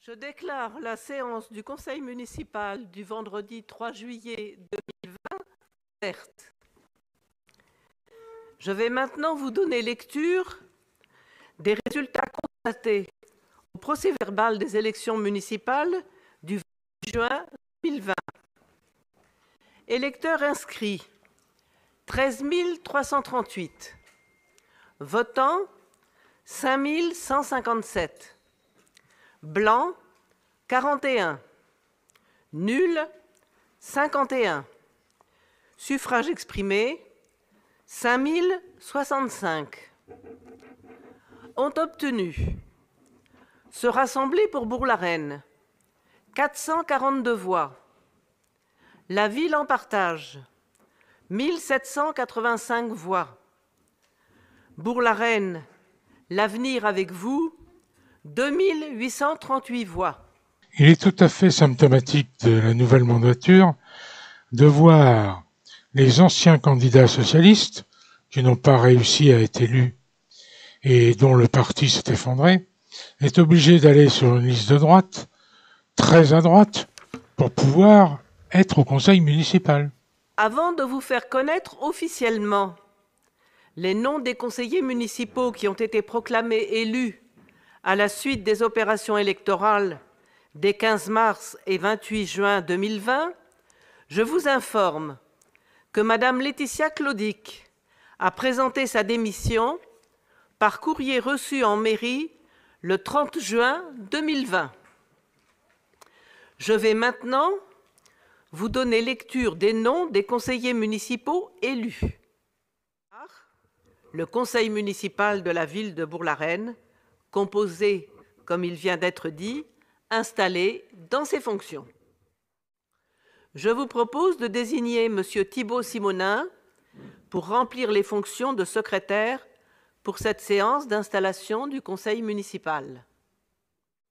Je déclare la séance du Conseil municipal du vendredi 3 juillet 2020 ouverte. Je vais maintenant vous donner lecture des résultats constatés au procès-verbal des élections municipales du 20 juin 2020. Électeurs inscrits, 13 338. Votants, 5 157. Blanc, 41. Nul, 51. Suffrage exprimé, 5065. Ont obtenu se rassembler pour Bourg-la-Reine, 442 voix. La ville en partage, 1785 voix. Bourg-la-Reine, l'avenir avec vous, 2838 voix. Il est tout à fait symptomatique de la nouvelle mandature de voir les anciens candidats socialistes qui n'ont pas réussi à être élus et dont le parti s'est effondré, être obligés d'aller sur une liste de droite, très à droite, pour pouvoir être au conseil municipal. Avant de vous faire connaître officiellement les noms des conseillers municipaux qui ont été proclamés élus à la suite des opérations électorales des 15 mars et 28 juin 2020, je vous informe que Madame Laetitia Claudic a présenté sa démission par courrier reçu en mairie le 30 juin 2020. Je vais maintenant vous donner lecture des noms des conseillers municipaux élus. Le conseil municipal de la ville de Bourg-la-Reine, composé, comme il vient d'être dit, installé dans ses fonctions. Je vous propose de désigner M. Thibault Simonin pour remplir les fonctions de secrétaire pour cette séance d'installation du conseil municipal.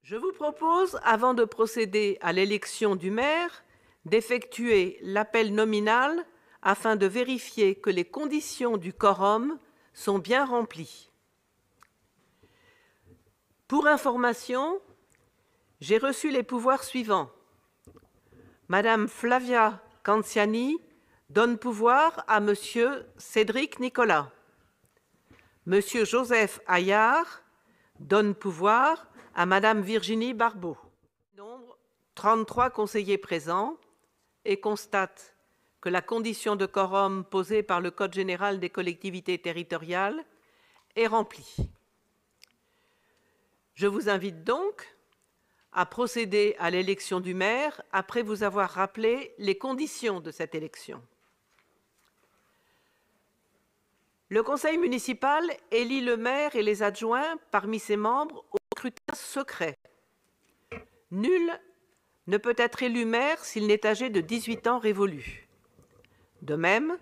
Je vous propose, avant de procéder à l'élection du maire, d'effectuer l'appel nominal afin de vérifier que les conditions du quorum sont bien remplies. Pour information, j'ai reçu les pouvoirs suivants. Madame Flavia Canziani donne pouvoir à Monsieur Cédric Nicolas. Monsieur Joseph Ayard donne pouvoir à Madame Virginie Barbeau. Nombre 33 conseillers présents et constate que la condition de quorum posée par le Code général des collectivités territoriales est remplie. Je vous invite donc à procéder à l'élection du maire après vous avoir rappelé les conditions de cette élection. Le conseil municipal élit le maire et les adjoints parmi ses membres au scrutin secret. Nul ne peut être élu maire s'il n'est âgé de 18 ans révolus. De même,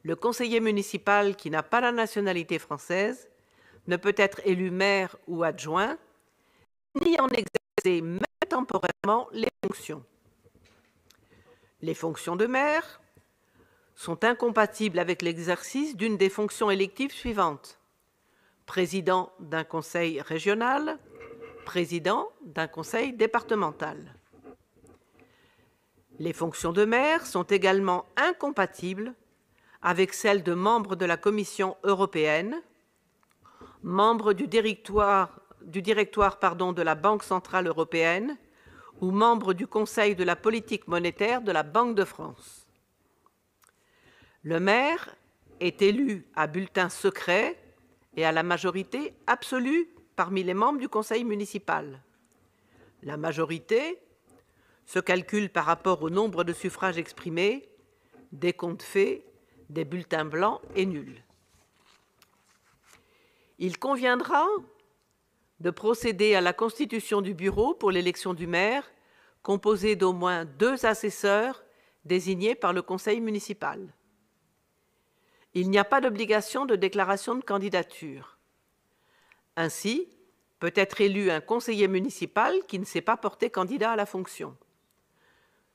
le conseiller municipal qui n'a pas la nationalité française ne peut être élu maire ou adjoint, ni en exercer même temporairement les fonctions. Les fonctions de maire sont incompatibles avec l'exercice d'une des fonctions électives suivantes: président d'un conseil régional, président d'un conseil départemental. Les fonctions de maire sont également incompatibles avec celles de membre de la Commission européenne, membre du directoire de la Banque centrale européenne ou membre du Conseil de la politique monétaire de la Banque de France. Le maire est élu à bulletin secret et à la majorité absolue parmi les membres du conseil municipal. La majorité se calcule par rapport au nombre de suffrages exprimés, des comptes faits, des bulletins blancs et nuls. Il conviendra de procéder à la constitution du bureau pour l'élection du maire, composé d'au moins 2 assesseurs désignés par le conseil municipal. Il n'y a pas d'obligation de déclaration de candidature. Ainsi, peut être élu un conseiller municipal qui ne s'est pas porté candidat à la fonction.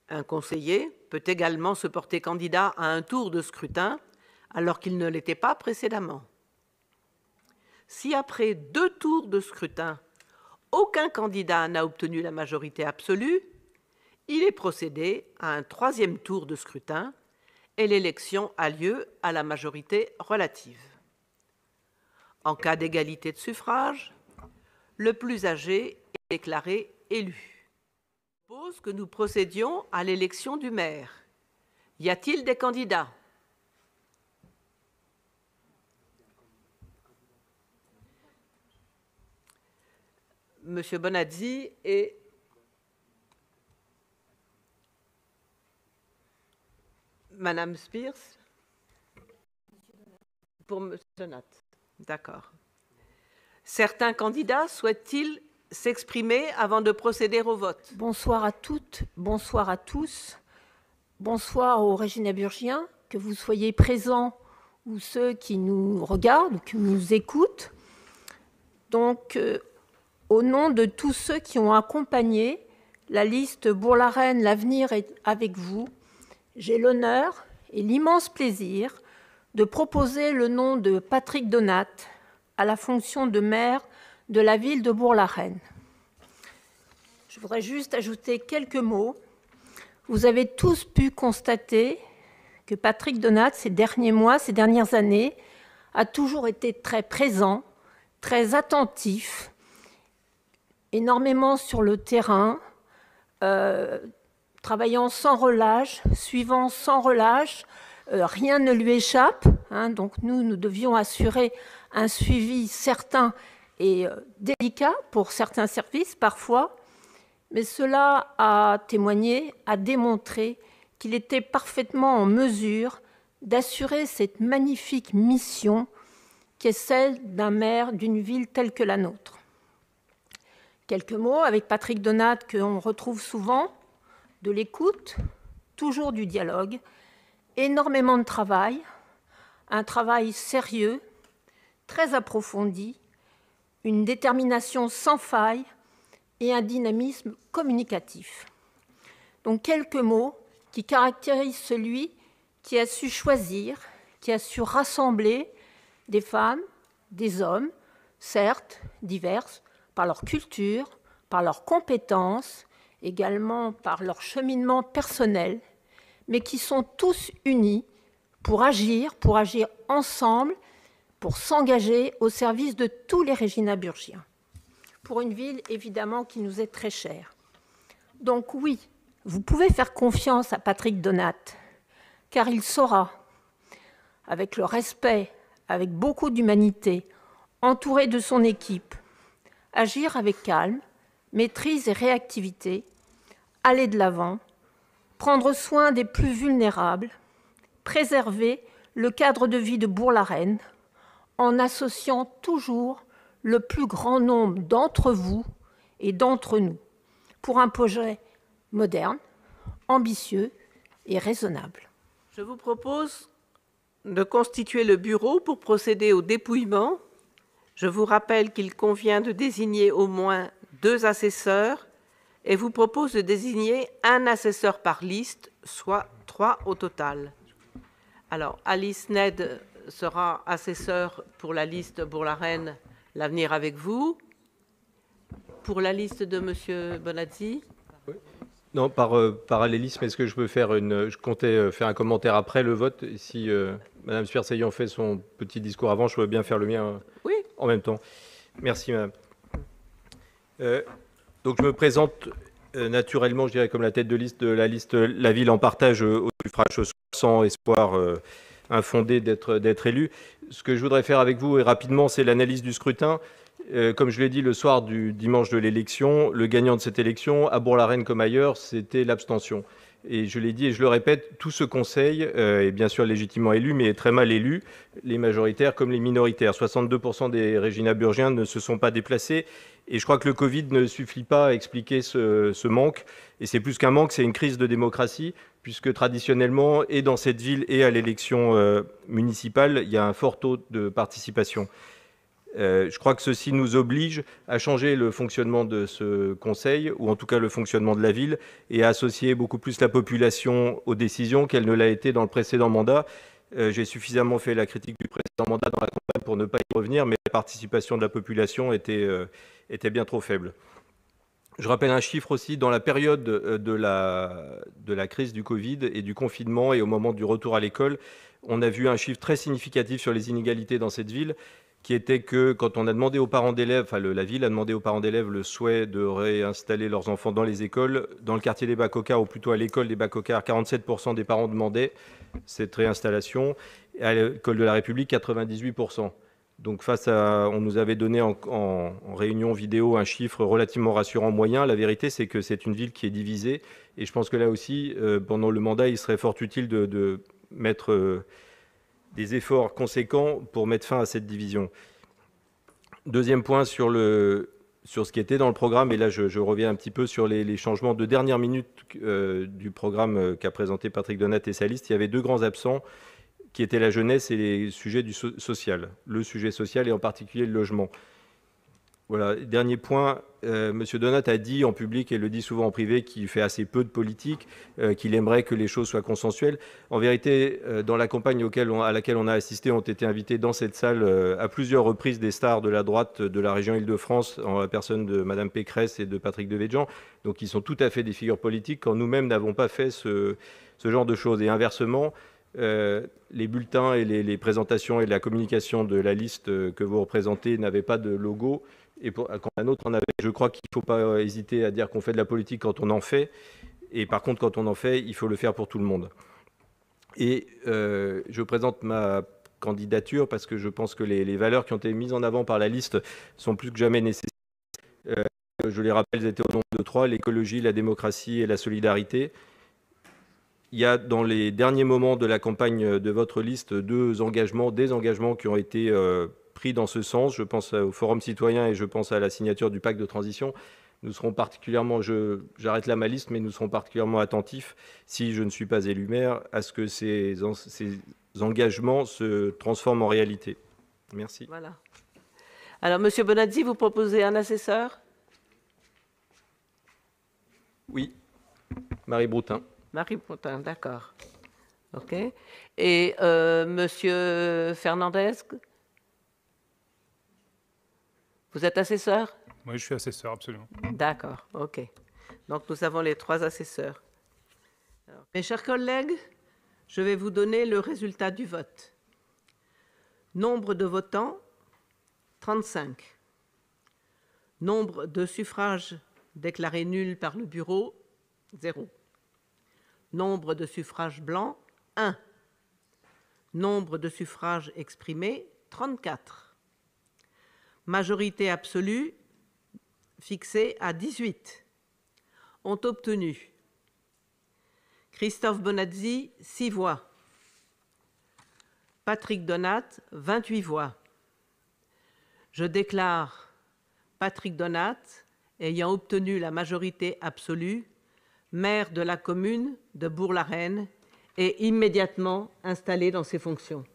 Un conseiller peut également se porter candidat à un tour de scrutin alors qu'il ne l'était pas précédemment. Si après 2 tours de scrutin, aucun candidat n'a obtenu la majorité absolue, il est procédé à un troisième tour de scrutin et l'élection a lieu à la majorité relative. En cas d'égalité de suffrage, le plus âgé est déclaré élu. Je propose que nous procédions à l'élection du maire. Y a-t-il des candidats? Monsieur Bonazzi et Madame Spears pour Monsieur Donat. D'accord. Certains candidats souhaitent-ils s'exprimer avant de procéder au vote? Bonsoir à toutes, bonsoir à tous. Bonsoir aux Réginaburgiens, que vous soyez présents ou ceux qui nous regardent ou qui nous écoutent. Donc, au nom de tous ceux qui ont accompagné la liste Bourg-la-Reine, l'avenir est avec vous, j'ai l'honneur et l'immense plaisir de proposer le nom de Patrick Donat à la fonction de maire de la ville de Bourg-la-Reine. Je voudrais juste ajouter quelques mots. Vous avez tous pu constater que Patrick Donat, ces derniers mois, ces dernières années, a toujours été très présent, très attentif, énormément sur le terrain, travaillant sans relâche, suivant sans relâche. Rien ne lui échappe, hein, donc nous devions assurer un suivi certain et délicat pour certains services parfois, mais cela a témoigné, a démontré qu'il était parfaitement en mesure d'assurer cette magnifique mission qui est celle d'un maire d'une ville telle que la nôtre. Quelques mots avec Patrick Donat qu'on retrouve souvent, de l'écoute, toujours du dialogue, énormément de travail, un travail sérieux, très approfondi, une détermination sans faille et un dynamisme communicatif. Donc quelques mots qui caractérisent celui qui a su choisir, qui a su rassembler des femmes, des hommes, certes diverses, par leur culture, par leurs compétences, également par leur cheminement personnel, mais qui sont tous unis pour agir ensemble, pour s'engager au service de tous les Réginaburgiens, pour une ville évidemment qui nous est très chère. Donc oui, vous pouvez faire confiance à Patrick Donat, car il saura, avec le respect, avec beaucoup d'humanité, entouré de son équipe, agir avec calme, maîtrise et réactivité, aller de l'avant, prendre soin des plus vulnérables, préserver le cadre de vie de Bourg-la-Reine en associant toujours le plus grand nombre d'entre vous et d'entre nous pour un projet moderne, ambitieux et raisonnable. Je vous propose de constituer le bureau pour procéder au dépouillement. Je vous rappelle qu'il convient de désigner au moins 2 assesseurs et vous propose de désigner un assesseur par liste, soit 3 au total. Alors, Alice Ned sera assesseur pour la liste Bourg-la-Reine, l'avenir avec vous. Pour la liste de M. Bonazzi. Oui. Non, par parallélisme, est-ce que je peux faire je comptais faire un commentaire après le vote. Si Mme Spears ayant fait son petit discours avant, je peux bien faire le mien oui. En même temps. Merci, Madame. Donc, je me présente naturellement, je dirais, comme la tête de liste de la liste La Ville en partage au suffrage sans espoir infondé d'être élu. Ce que je voudrais faire avec vous, et rapidement, c'est l'analyse du scrutin. Comme je l'ai dit le soir du dimanche de l'élection, le gagnant de cette élection, à Bourg-la-Reine comme ailleurs, c'était l'abstention. Et je l'ai dit et je le répète, tout ce conseil est bien sûr légitimement élu, mais est très mal élu, les majoritaires comme les minoritaires. 62% des Réginaburgiens ne se sont pas déplacés. Et je crois que le Covid ne suffit pas à expliquer ce manque. Et c'est plus qu'un manque, c'est une crise de démocratie, puisque traditionnellement, et dans cette ville et à l'élection municipale, il y a un fort taux de participation. Je crois que ceci nous oblige à changer le fonctionnement de ce conseil, ou en tout cas le fonctionnement de la ville, et à associer beaucoup plus la population aux décisions qu'elle ne l'a été dans le précédent mandat. J'ai suffisamment fait la critique du précédent mandat dans la campagne pour ne pas y revenir, mais la participation de la population était était bien trop faible. Je rappelle un chiffre aussi, dans la période de la crise du Covid et du confinement et au moment du retour à l'école, on a vu un chiffre très significatif sur les inégalités dans cette ville, qui était que quand on a demandé aux parents d'élèves, la ville a demandé aux parents d'élèves le souhait de réinstaller leurs enfants dans les écoles, dans le quartier des Bas-Cocards, ou plutôt à l'école des Bas-Cocards, 47% des parents demandaient cette réinstallation, et à l'école de la République, 98%. Donc on nous avait donné en réunion vidéo un chiffre relativement rassurant moyen. La vérité, c'est que c'est une ville qui est divisée. Et je pense que là aussi, pendant le mandat, il serait fort utile de mettre des efforts conséquents pour mettre fin à cette division. Deuxième point sur ce qui était dans le programme, et là je reviens un petit peu sur les changements de dernière minute du programme qu'a présenté Patrick Donat et sa liste. Il y avait deux grands absents, qui étaient la jeunesse et les sujets du social. Le sujet social et en particulier le logement. Voilà, dernier point, M. Donat a dit en public et le dit souvent en privé qu'il fait assez peu de politique, qu'il aimerait que les choses soient consensuelles. En vérité, dans la campagne à laquelle on a assisté, ont été invités dans cette salle à plusieurs reprises des stars de la droite de la région Île-de-France, en la personne de Mme Pécresse et de Patrick Devedjian. Donc ils sont tout à fait des figures politiques quand nous-mêmes n'avons pas fait ce genre de choses. Et inversement, les bulletins et les présentations et la communication de la liste que vous représentez n'avaient pas de logo, et quand la nôtre en avait. Je crois qu'il ne faut pas hésiter à dire qu'on fait de la politique quand on en fait, et par contre quand on en fait, il faut le faire pour tout le monde. Et je présente ma candidature parce que je pense que les valeurs qui ont été mises en avant par la liste sont plus que jamais nécessaires. Je les rappelle, elles étaient au nombre de 3, l'écologie, la démocratie et la solidarité. Il y a dans les derniers moments de la campagne de votre liste des engagements qui ont été pris dans ce sens. Je pense au Forum citoyen et je pense à la signature du pacte de transition. Nous serons particulièrement, j'arrête là ma liste, mais nous serons particulièrement attentifs, si je ne suis pas élu maire, à ce que ces engagements se transforment en réalité. Merci. Voilà. Alors, Monsieur Bonazzi, vous proposez un assesseur? Oui, Marie Broutin. Marie Broutin, d'accord. OK. Et Monsieur Fernandez, vous êtes assesseur? Oui, je suis assesseur, absolument. D'accord, OK. Donc, nous avons les 3 assesseurs. Alors, mes chers collègues, je vais vous donner le résultat du vote. Nombre de votants, 35. Nombre de suffrages déclarés nuls par le bureau, 0. Nombre de suffrages blancs, 1. Nombre de suffrages exprimés, 34. Majorité absolue, fixée à 18. Ont obtenu Christophe Bonazzi, 6 voix. Patrick Donat, 28 voix. Je déclare Patrick Donat ayant obtenu la majorité absolue, maire de la commune de Bourg-la-Reine et immédiatement installé dans ses fonctions.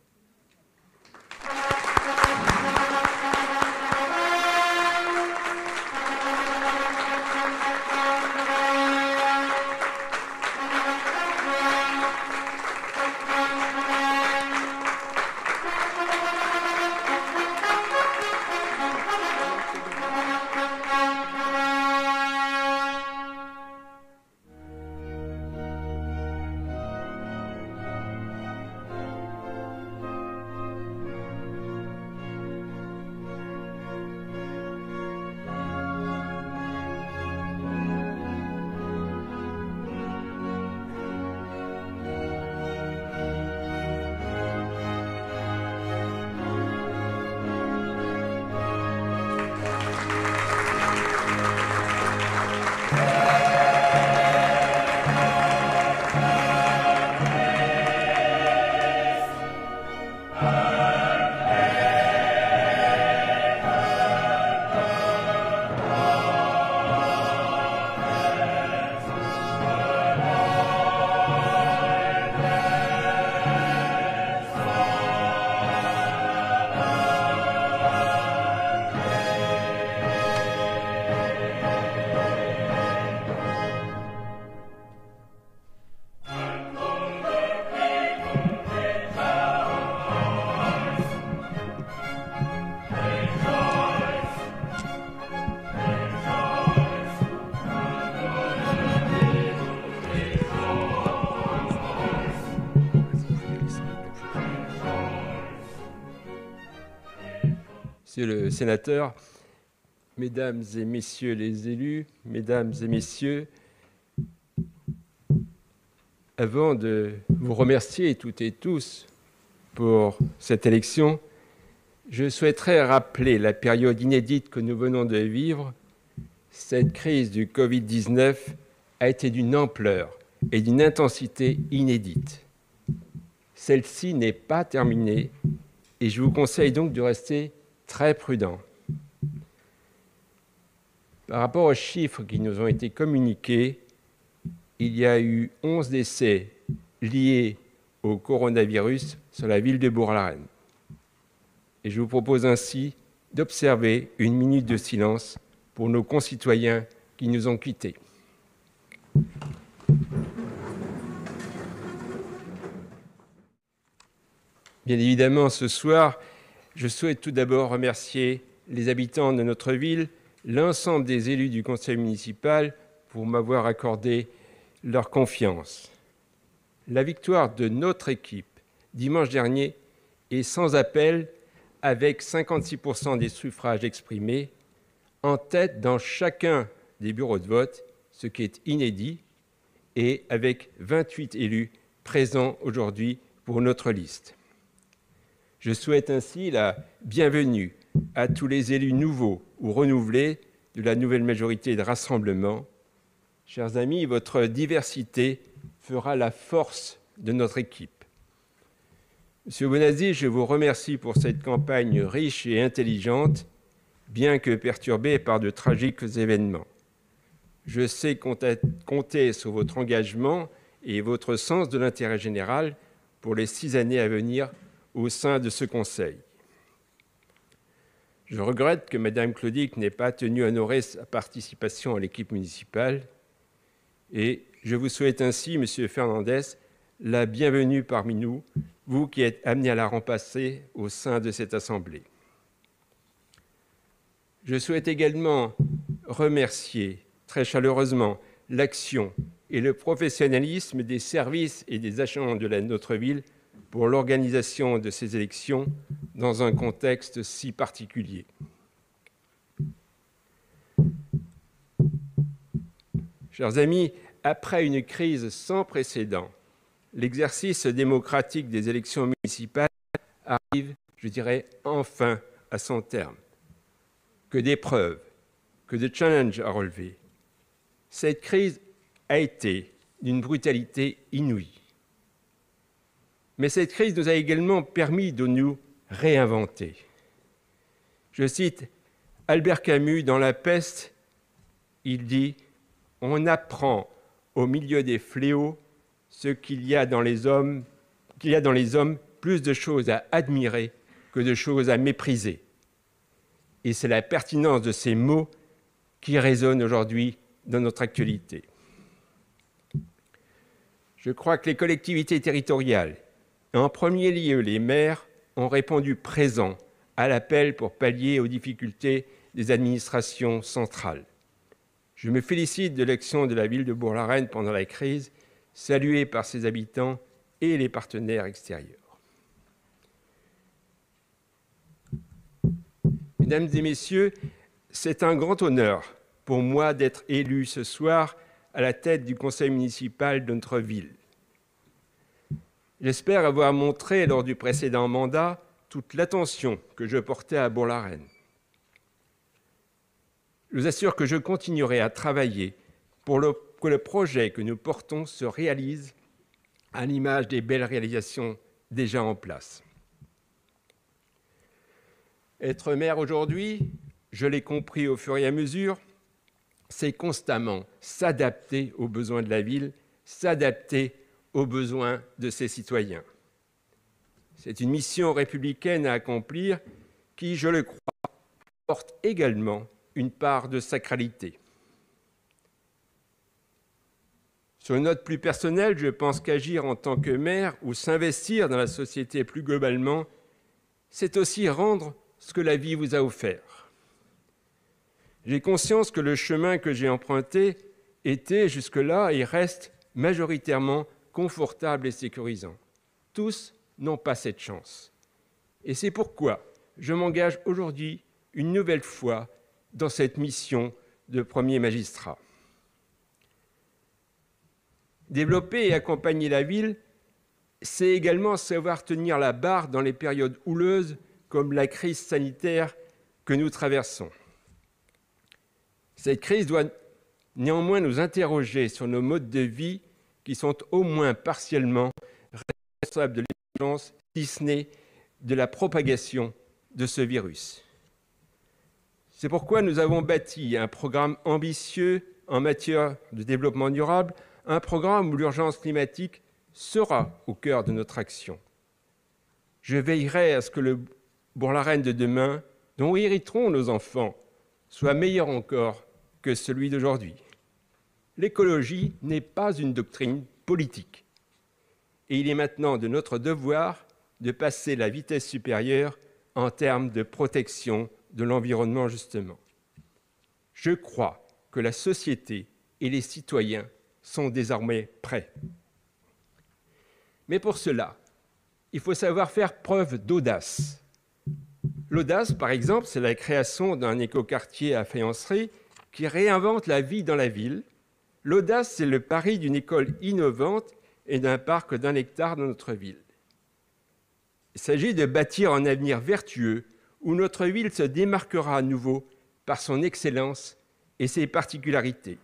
Monsieur le sénateur, Mesdames et Messieurs les élus, Mesdames et Messieurs, avant de vous remercier toutes et tous pour cette élection, je souhaiterais rappeler la période inédite que nous venons de vivre. Cette crise du Covid-19 a été d'une ampleur et d'une intensité inédite. Celle-ci n'est pas terminée et je vous conseille donc de rester très prudent. Par rapport aux chiffres qui nous ont été communiqués, il y a eu 11 décès liés au coronavirus sur la ville de Bourg-la-Reine. Et je vous propose ainsi d'observer une minute de silence pour nos concitoyens qui nous ont quittés. Bien évidemment, ce soir, je souhaite tout d'abord remercier les habitants de notre ville, l'ensemble des élus du conseil municipal pour m'avoir accordé leur confiance. La victoire de notre équipe dimanche dernier est sans appel avec 56% des suffrages exprimés, en tête dans chacun des bureaux de vote, ce qui est inédit, et avec 28 élus présents aujourd'hui pour notre liste. Je souhaite ainsi la bienvenue à tous les élus nouveaux ou renouvelés de la nouvelle majorité de rassemblement. Chers amis, votre diversité fera la force de notre équipe. Monsieur Bonazzi, je vous remercie pour cette campagne riche et intelligente, bien que perturbée par de tragiques événements. Je sais compter sur votre engagement et votre sens de l'intérêt général pour les 6 années à venir au sein de ce Conseil. Je regrette que Mme Claudic n'ait pas tenu à honorer sa participation à l'équipe municipale et je vous souhaite ainsi, Monsieur Fernandez, la bienvenue parmi nous, vous qui êtes amené à la remplacer au sein de cette Assemblée. Je souhaite également remercier très chaleureusement l'action et le professionnalisme des services et des agents de notre ville pour l'organisation de ces élections dans un contexte si particulier. Chers amis, après une crise sans précédent, l'exercice démocratique des élections municipales arrive, je dirais, enfin à son terme. Que d'épreuves, que de challenges à relever. Cette crise a été d'une brutalité inouïe. Mais cette crise nous a également permis de nous réinventer. Je cite Albert Camus dans La Peste, il dit « On apprend au milieu des fléaux ce qu'il y a dans les hommes plus de choses à admirer que de choses à mépriser. » Et c'est la pertinence de ces mots qui résonnent aujourd'hui dans notre actualité. Je crois que les collectivités territoriales, et en premier lieu les maires, ont répondu présent à l'appel pour pallier aux difficultés des administrations centrales. Je me félicite de l'action de la ville de Bourg-la-Reine pendant la crise, saluée par ses habitants et les partenaires extérieurs. Mesdames et messieurs, c'est un grand honneur pour moi d'être élu ce soir à la tête du conseil municipal de notre ville. J'espère avoir montré lors du précédent mandat toute l'attention que je portais à Bourg-la-Reine. Je vous assure que je continuerai à travailler pour que le projet que nous portons se réalise à l'image des belles réalisations déjà en place. Être maire aujourd'hui, je l'ai compris au fur et à mesure, c'est constamment s'adapter aux besoins de la ville, s'adapter aux besoins de ses citoyens. C'est une mission républicaine à accomplir qui, je le crois, porte également une part de sacralité. Sur une note plus personnelle, je pense qu'agir en tant que maire ou s'investir dans la société plus globalement, c'est aussi rendre ce que la vie vous a offert. J'ai conscience que le chemin que j'ai emprunté était jusque-là et reste majoritairement confortable et sécurisant. Tous n'ont pas cette chance. Et c'est pourquoi je m'engage aujourd'hui une nouvelle fois dans cette mission de premier magistrat. Développer et accompagner la ville, c'est également savoir tenir la barre dans les périodes houleuses comme la crise sanitaire que nous traversons. Cette crise doit néanmoins nous interroger sur nos modes de vie qui sont au moins partiellement responsables de l'émergence, si ce n'est de la propagation de ce virus. C'est pourquoi nous avons bâti un programme ambitieux en matière de développement durable, un programme où l'urgence climatique sera au cœur de notre action. Je veillerai à ce que le Bourg-la-Reine de demain, dont hériteront nos enfants, soit meilleur encore que celui d'aujourd'hui. L'écologie n'est pas une doctrine politique. Et il est maintenant de notre devoir de passer la vitesse supérieure en termes de protection de l'environnement, justement. Je crois que la société et les citoyens sont désormais prêts. Mais pour cela, il faut savoir faire preuve d'audace. L'audace, par exemple, c'est la création d'un écoquartier à faïencerie qui réinvente la vie dans la ville. L'audace, c'est le pari d'une école innovante et d'un parc d'1 hectare dans notre ville. Il s'agit de bâtir un avenir vertueux où notre ville se démarquera à nouveau par son excellence et ses particularités.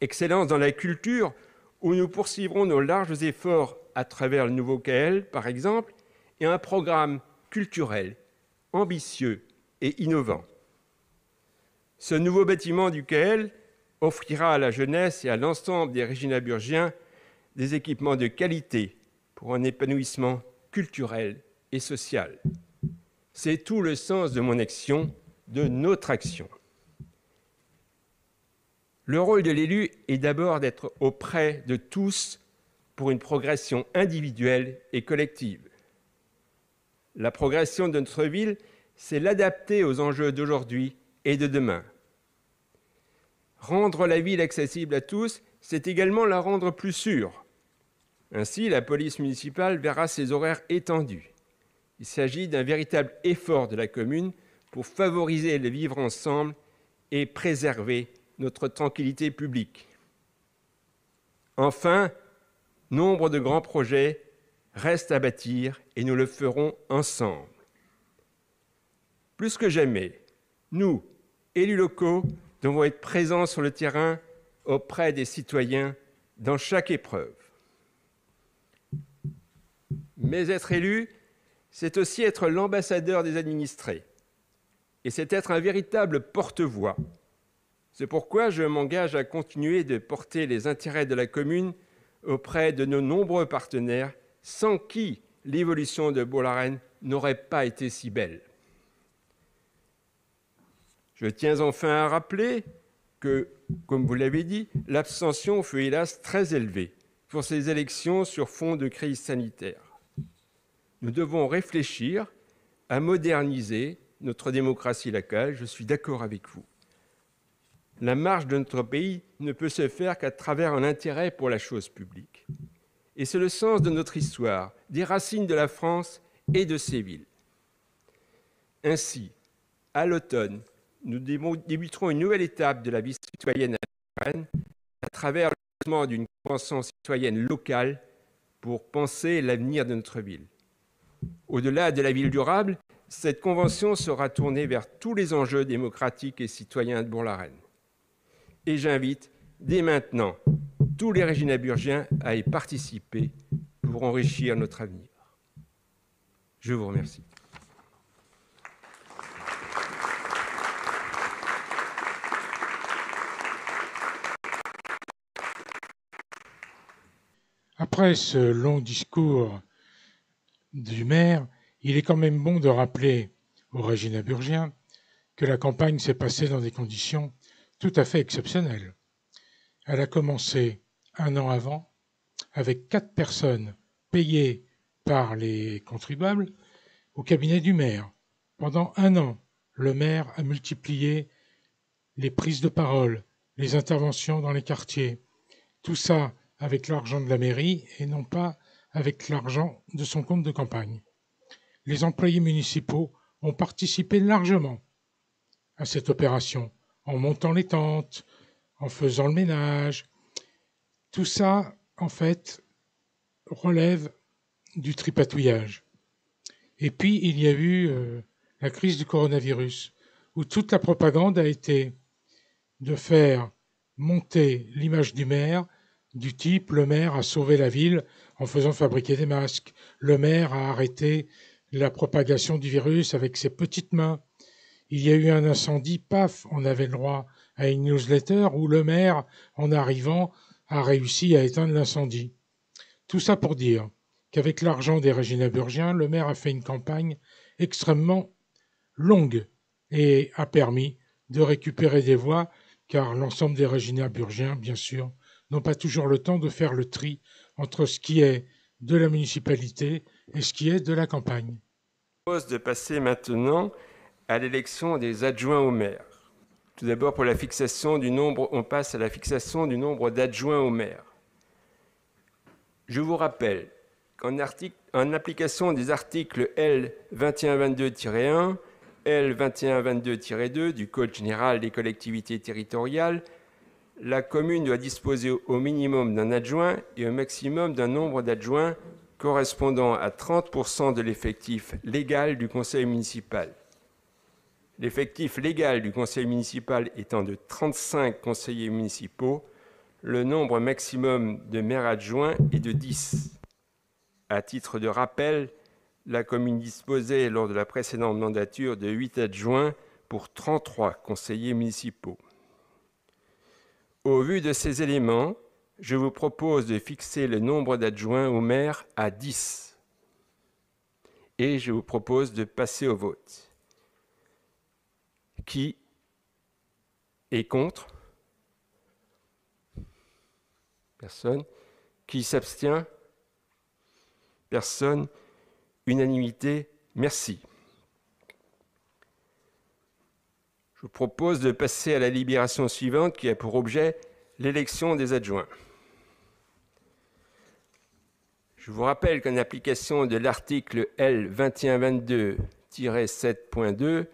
Excellence dans la culture, où nous poursuivrons nos larges efforts à travers le nouveau KL, par exemple, et un programme culturel, ambitieux et innovant. Ce nouveau bâtiment du KL offrira à la jeunesse et à l'ensemble des réginaburgiens des équipements de qualité pour un épanouissement culturel et social. C'est tout le sens de mon action, de notre action. Le rôle de l'élu est d'abord d'être auprès de tous pour une progression individuelle et collective. La progression de notre ville, c'est l'adapter aux enjeux d'aujourd'hui et de demain. Rendre la ville accessible à tous, c'est également la rendre plus sûre. Ainsi, la police municipale verra ses horaires étendus. Il s'agit d'un véritable effort de la commune pour favoriser le vivre ensemble et préserver notre tranquillité publique. Enfin, nombre de grands projets restent à bâtir et nous le ferons ensemble. Plus que jamais, nous, élus locaux, devons être présents sur le terrain auprès des citoyens dans chaque épreuve. Mais être élu, c'est aussi être l'ambassadeur des administrés. Et c'est être un véritable porte-voix. C'est pourquoi je m'engage à continuer de porter les intérêts de la commune auprès de nos nombreux partenaires, sans qui l'évolution de Bourg-la-Reine n'aurait pas été si belle. Je tiens enfin à rappeler que, comme vous l'avez dit, l'abstention fut hélas très élevée pour ces élections sur fond de crise sanitaire. Nous devons réfléchir à moderniser notre démocratie locale, je suis d'accord avec vous. La marche de notre pays ne peut se faire qu'à travers un intérêt pour la chose publique. Et c'est le sens de notre histoire, des racines de la France et de ses villes. Ainsi, à l'automne, nous débuterons une nouvelle étape de la vie citoyenne à Rennes à travers le lancement d'une convention citoyenne locale pour penser l'avenir de notre ville. Au-delà de la ville durable, cette convention sera tournée vers tous les enjeux démocratiques et citoyens de Bourg-la-Reine. Et j'invite dès maintenant tous les réginaburgiens à y participer pour enrichir notre avenir. Je vous remercie. Après ce long discours du maire, il est quand même bon de rappeler aux réginaburgiens que la campagne s'est passée dans des conditions tout à fait exceptionnelles. Elle a commencé 1 an avant, avec 4 personnes payées par les contribuables au cabinet du maire. Pendant 1 an, le maire a multiplié les prises de parole, les interventions dans les quartiers, tout ça avec l'argent de la mairie et non pas avec l'argent de son compte de campagne. Les employés municipaux ont participé largement à cette opération, en montant les tentes, en faisant le ménage. Tout ça, en fait, relève du tripatouillage. Et puis, il y a eu la crise du coronavirus, où toute la propagande a été de faire monter l'image du maire, du type « le maire a sauvé la ville en faisant fabriquer des masques »,« le maire a arrêté la propagation du virus avec ses petites mains ». Il y a eu un incendie, paf, on avait le droit à une newsletter où le maire, en arrivant, a réussi à éteindre l'incendie. Tout ça pour dire qu'avec l'argent des réginaburgiens, le maire a fait une campagne extrêmement longue et a permis de récupérer des voix, car l'ensemble des réginaburgiens, bien sûr, n'ont pas toujours le temps de faire le tri entre ce qui est de la municipalité et ce qui est de la campagne. Je propose de passer maintenant à l'élection des adjoints au maire. Tout d'abord, pour la fixation du nombre, on passe à la fixation du nombre d'adjoints au maire. Je vous rappelle qu'en application des articles L. 2122-1, L. 2122-2 du Code général des collectivités territoriales, la commune doit disposer au minimum d'un adjoint et au maximum d'un nombre d'adjoints correspondant à 30% de l'effectif légal du conseil municipal. L'effectif légal du conseil municipal étant de 35 conseillers municipaux, le nombre maximum de maires adjoints est de 10. À titre de rappel, la commune disposait lors de la précédente mandature de 8 adjoints pour 33 conseillers municipaux. Au vu de ces éléments, je vous propose de fixer le nombre d'adjoints au maire à 10. Et je vous propose de passer au vote. Qui est contre? Personne. Qui s'abstient? Personne. Unanimité. Merci. Je vous propose de passer à la délibération suivante qui a pour objet l'élection des adjoints. Je vous rappelle qu'en application de l'article L. 2122-7.2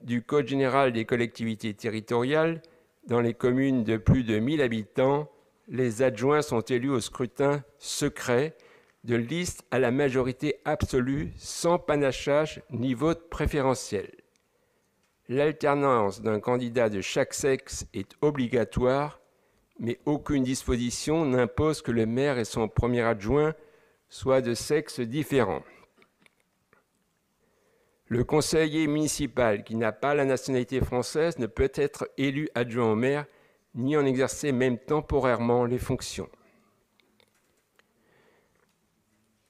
du Code général des collectivités territoriales, dans les communes de plus de 1000 habitants, les adjoints sont élus au scrutin secret de liste à la majorité absolue sans panachage ni vote préférentiel. L'alternance d'un candidat de chaque sexe est obligatoire, mais aucune disposition n'impose que le maire et son premier adjoint soient de sexe différent. Le conseiller municipal qui n'a pas la nationalité française ne peut être élu adjoint au maire ni en exercer même temporairement les fonctions.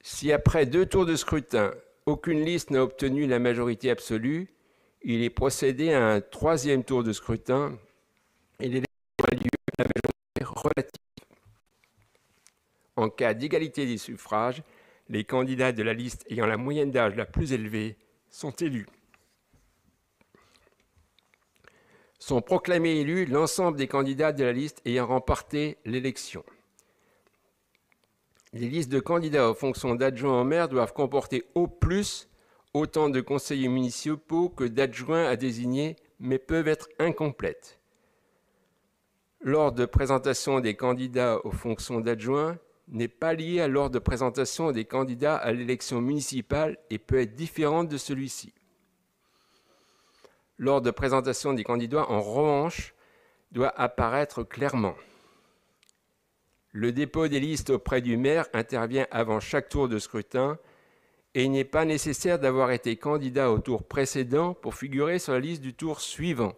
Si après 2 tours de scrutin, aucune liste n'a obtenu la majorité absolue, il est procédé à un 3e tour de scrutin et l'élection a lieu à la majorité relative. En cas d'égalité des suffrages, les candidats de la liste ayant la moyenne d'âge la plus élevée sont élus. Sont proclamés élus l'ensemble des candidats de la liste ayant remporté l'élection. Les listes de candidats aux fonctions d'adjoint au maire doivent comporter au plus autant de conseillers municipaux que d'adjoints à désigner, mais peuvent être incomplètes. L'ordre de présentation des candidats aux fonctions d'adjoint n'est pas lié à l'ordre de présentation des candidats à l'élection municipale et peut être différent de celui-ci. L'ordre de présentation des candidats, en revanche, doit apparaître clairement. Le dépôt des listes auprès du maire intervient avant chaque tour de scrutin et il n'est pas nécessaire d'avoir été candidat au tour précédent pour figurer sur la liste du tour suivant.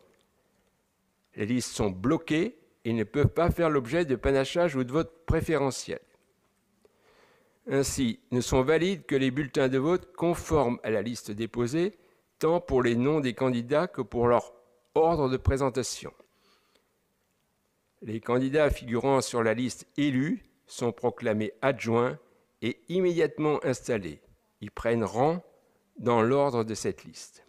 Les listes sont bloquées et ne peuvent pas faire l'objet de panachage ou de vote préférentiel. Ainsi, ne sont valides que les bulletins de vote conformes à la liste déposée, tant pour les noms des candidats que pour leur ordre de présentation. Les candidats figurant sur la liste élue sont proclamés adjoints et immédiatement installés. Ils prennent rang dans l'ordre de cette liste.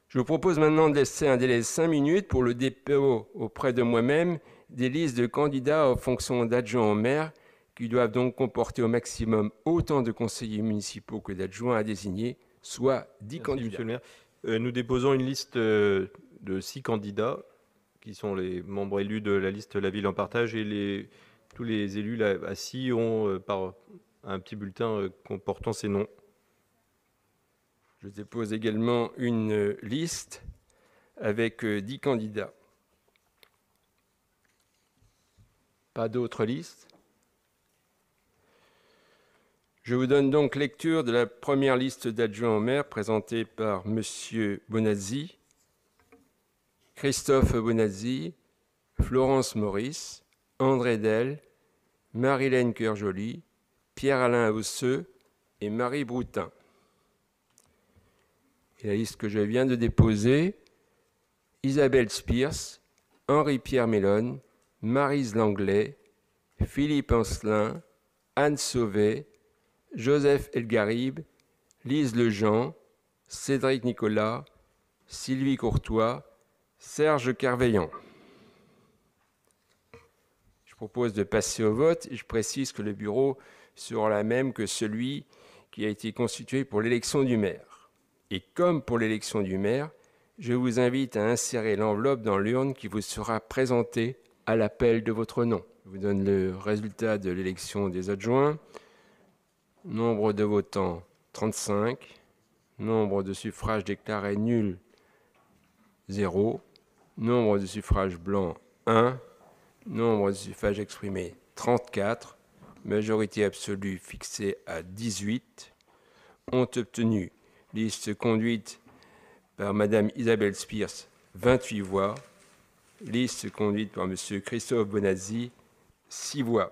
Je vous propose maintenant de laisser un délai de 5 minutes pour le dépôt auprès de moi-même des listes de candidats aux fonctions d'adjoint au maire qui doivent donc comporter au maximum autant de conseillers municipaux que d'adjoints à désigner, soit 10 Merci, candidats. monsieur le maire. Nous déposons une liste de 6 candidats qui sont les membres élus de la liste La Ville en Partage, et tous les élus assis ont par un petit bulletin comportant ces noms. Je dépose également une liste avec 10 candidats. Pas d'autres listes. Je vous donne donc lecture de la première liste d'adjoints au maire présentée par M. Bonazzi, Christophe Bonazzi, Florence Maurice, André Del, Marilène Cœur-Joly, Pierre-Alain Hausseux et Marie Broutin. Et la liste que je viens de déposer: Isabelle Spears, Henri-Pierre Mélone, Maryse Langlais, Philippe Ancelin, Anne Sauvé, Joseph Elgarib, Lise Lejean, Cédric Nicolas, Sylvie Courtois, Serge Carveillant. Je propose de passer au vote et je précise que le bureau sera la même que celui qui a été constitué pour l'élection du maire. Et comme pour l'élection du maire, je vous invite à insérer l'enveloppe dans l'urne qui vous sera présentée à l'appel de votre nom. Je vous donne le résultat de l'élection des adjoints. Nombre de votants, 35. Nombre de suffrages déclarés nuls, 0. Nombre de suffrages blancs, 1. Nombre de suffrages exprimés, 34. Majorité absolue fixée à 18. Ont obtenu liste conduite par Madame Isabelle Spears, 28 voix. Liste conduite par Monsieur Christophe Bonazzi, 6 voix.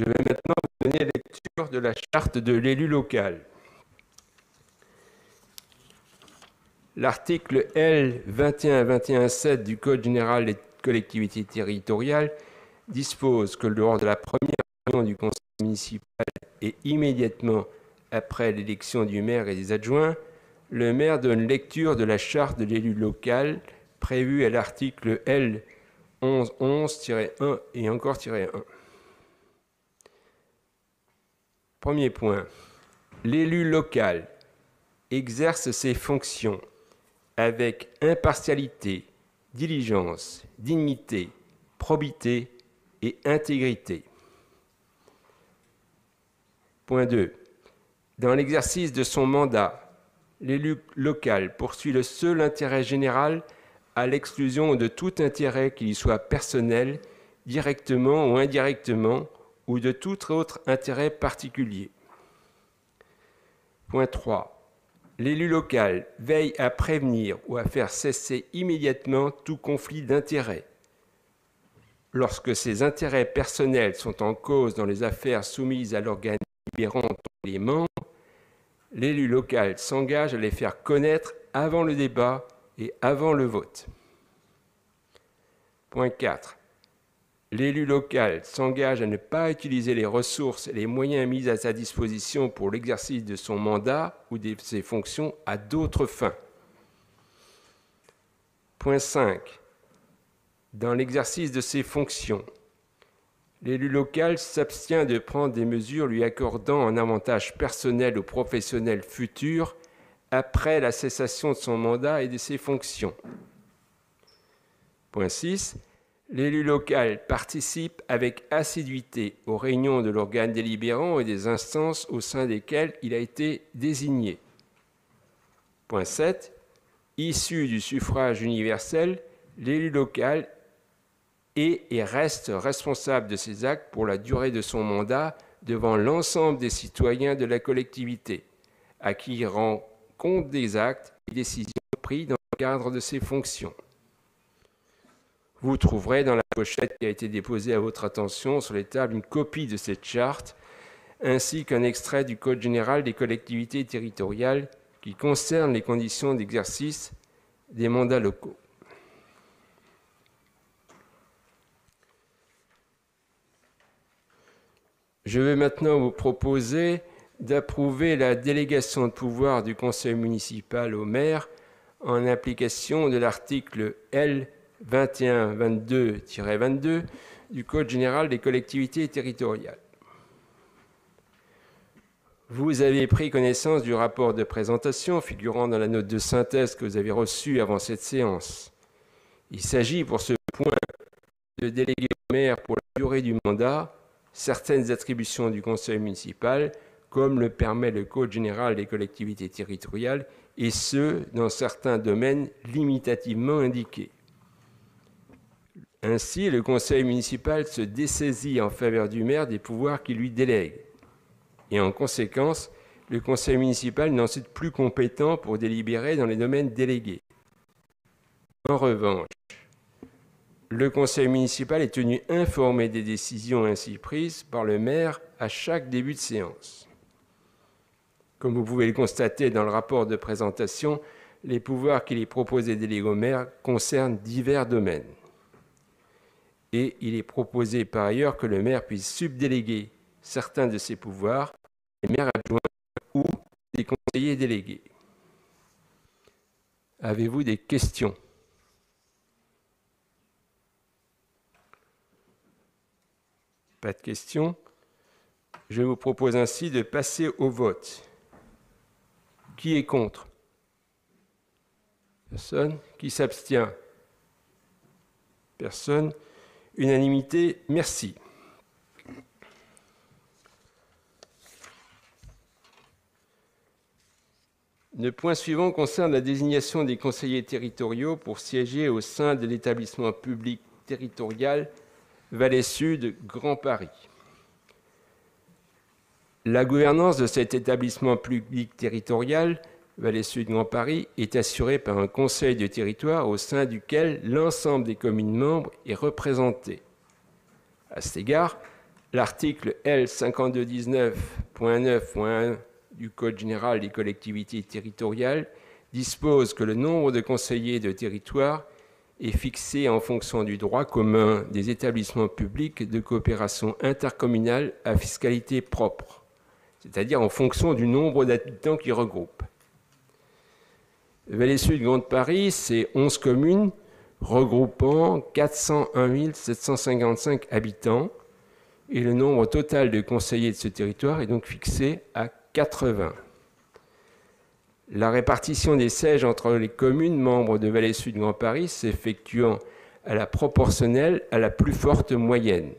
Je vais maintenant vous donner lecture de la charte de l'élu local. L'article L. 21-21-7 du Code général des collectivités territoriales dispose que lors de la première réunion du conseil municipal et immédiatement après l'élection du maire et des adjoints, le maire donne lecture de la charte de l'élu local prévue à l'article L. 11-11-1 et encore -1. Premier point. L'élu local exerce ses fonctions avec impartialité, diligence, dignité, probité et intégrité. Point 2. Dans l'exercice de son mandat, l'élu local poursuit le seul intérêt général à l'exclusion de tout intérêt qui lui soit personnel, directement ou indirectement, ou de tout autre intérêt particulier. Point 3. L'élu local veille à prévenir ou à faire cesser immédiatement tout conflit d'intérêts. Lorsque ces intérêts personnels sont en cause dans les affaires soumises à l'organe délibérant dont il est membre, l'élu local s'engage à les faire connaître avant le débat et avant le vote. Point 4. L'élu local s'engage à ne pas utiliser les ressources et les moyens mis à sa disposition pour l'exercice de son mandat ou de ses fonctions à d'autres fins. Point 5. Dans l'exercice de ses fonctions, l'élu local s'abstient de prendre des mesures lui accordant un avantage personnel ou professionnel futur après la cessation de son mandat et de ses fonctions. Point 6. L'élu local participe avec assiduité aux réunions de l'organe délibérant et des instances au sein desquelles il a été désigné. Point 7. Issu du suffrage universel, l'élu local est et reste responsable de ses actes pour la durée de son mandat devant l'ensemble des citoyens de la collectivité, à qui il rend compte des actes et décisions pris dans le cadre de ses fonctions. Vous trouverez dans la pochette qui a été déposée à votre attention sur les tables une copie de cette charte, ainsi qu'un extrait du Code général des collectivités territoriales qui concerne les conditions d'exercice des mandats locaux. Je vais maintenant vous proposer d'approuver la délégation de pouvoir du conseil municipal au maire en application de l'article L. 2122-22 du Code général des collectivités territoriales. Vous avez pris connaissance du rapport de présentation figurant dans la note de synthèse que vous avez reçue avant cette séance. Il s'agit pour ce point de déléguer au maire pour la durée du mandat certaines attributions du conseil municipal, comme le permet le Code général des collectivités territoriales, et ce, dans certains domaines limitativement indiqués. Ainsi, le conseil municipal se dessaisit en faveur du maire des pouvoirs qu'il lui délègue. Et en conséquence, le conseil municipal n'en est plus compétent pour délibérer dans les domaines délégués. En revanche, le conseil municipal est tenu informé des décisions ainsi prises par le maire à chaque début de séance. Comme vous pouvez le constater dans le rapport de présentation, les pouvoirs qu'il est proposé de déléguer au maire concernent divers domaines. Et il est proposé par ailleurs que le maire puisse subdéléguer certains de ses pouvoirs, les maires adjoints ou des conseillers délégués. Avez-vous des questions ? Pas de questions. Je vous propose ainsi de passer au vote. Qui est contre ? Personne. Qui s'abstient ? Personne. Unanimité, merci. Le point suivant concerne la désignation des conseillers territoriaux pour siéger au sein de l'établissement public territorial Vallée Sud Grand Paris. La gouvernance de cet établissement public territorial Vallée Sud Grand Paris est assurée par un conseil de territoire au sein duquel l'ensemble des communes membres est représenté. À cet égard, l'article L. 5219.9.1 du Code général des collectivités territoriales dispose que le nombre de conseillers de territoire est fixé en fonction du droit commun des établissements publics de coopération intercommunale à fiscalité propre, c'est-à-dire en fonction du nombre d'habitants qu'ils regroupent. Vallée Sud Grand Paris, c'est 11 communes regroupant 401 755 habitants et le nombre total de conseillers de ce territoire est donc fixé à 80. La répartition des sièges entre les communes membres de Vallée Sud Grand Paris s'effectuant à la proportionnelle à la plus forte moyenne.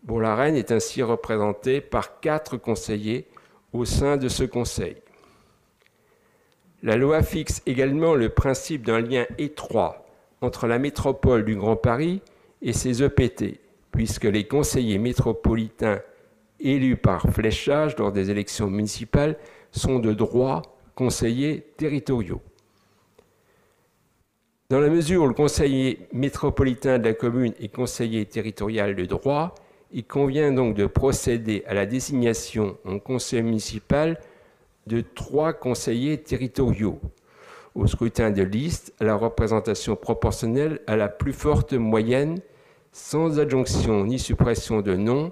Bourg-la-Reine est ainsi représentée par 4 conseillers au sein de ce conseil. La loi fixe également le principe d'un lien étroit entre la métropole du Grand Paris et ses EPT, puisque les conseillers métropolitains élus par fléchage lors des élections municipales sont de droit conseillers territoriaux. Dans la mesure où le conseiller métropolitain de la commune est conseiller territorial de droit, il convient donc de procéder à la désignation en conseil municipal de 3 conseillers territoriaux, au scrutin de liste, à la représentation proportionnelle à la plus forte moyenne, sans adjonction ni suppression de nom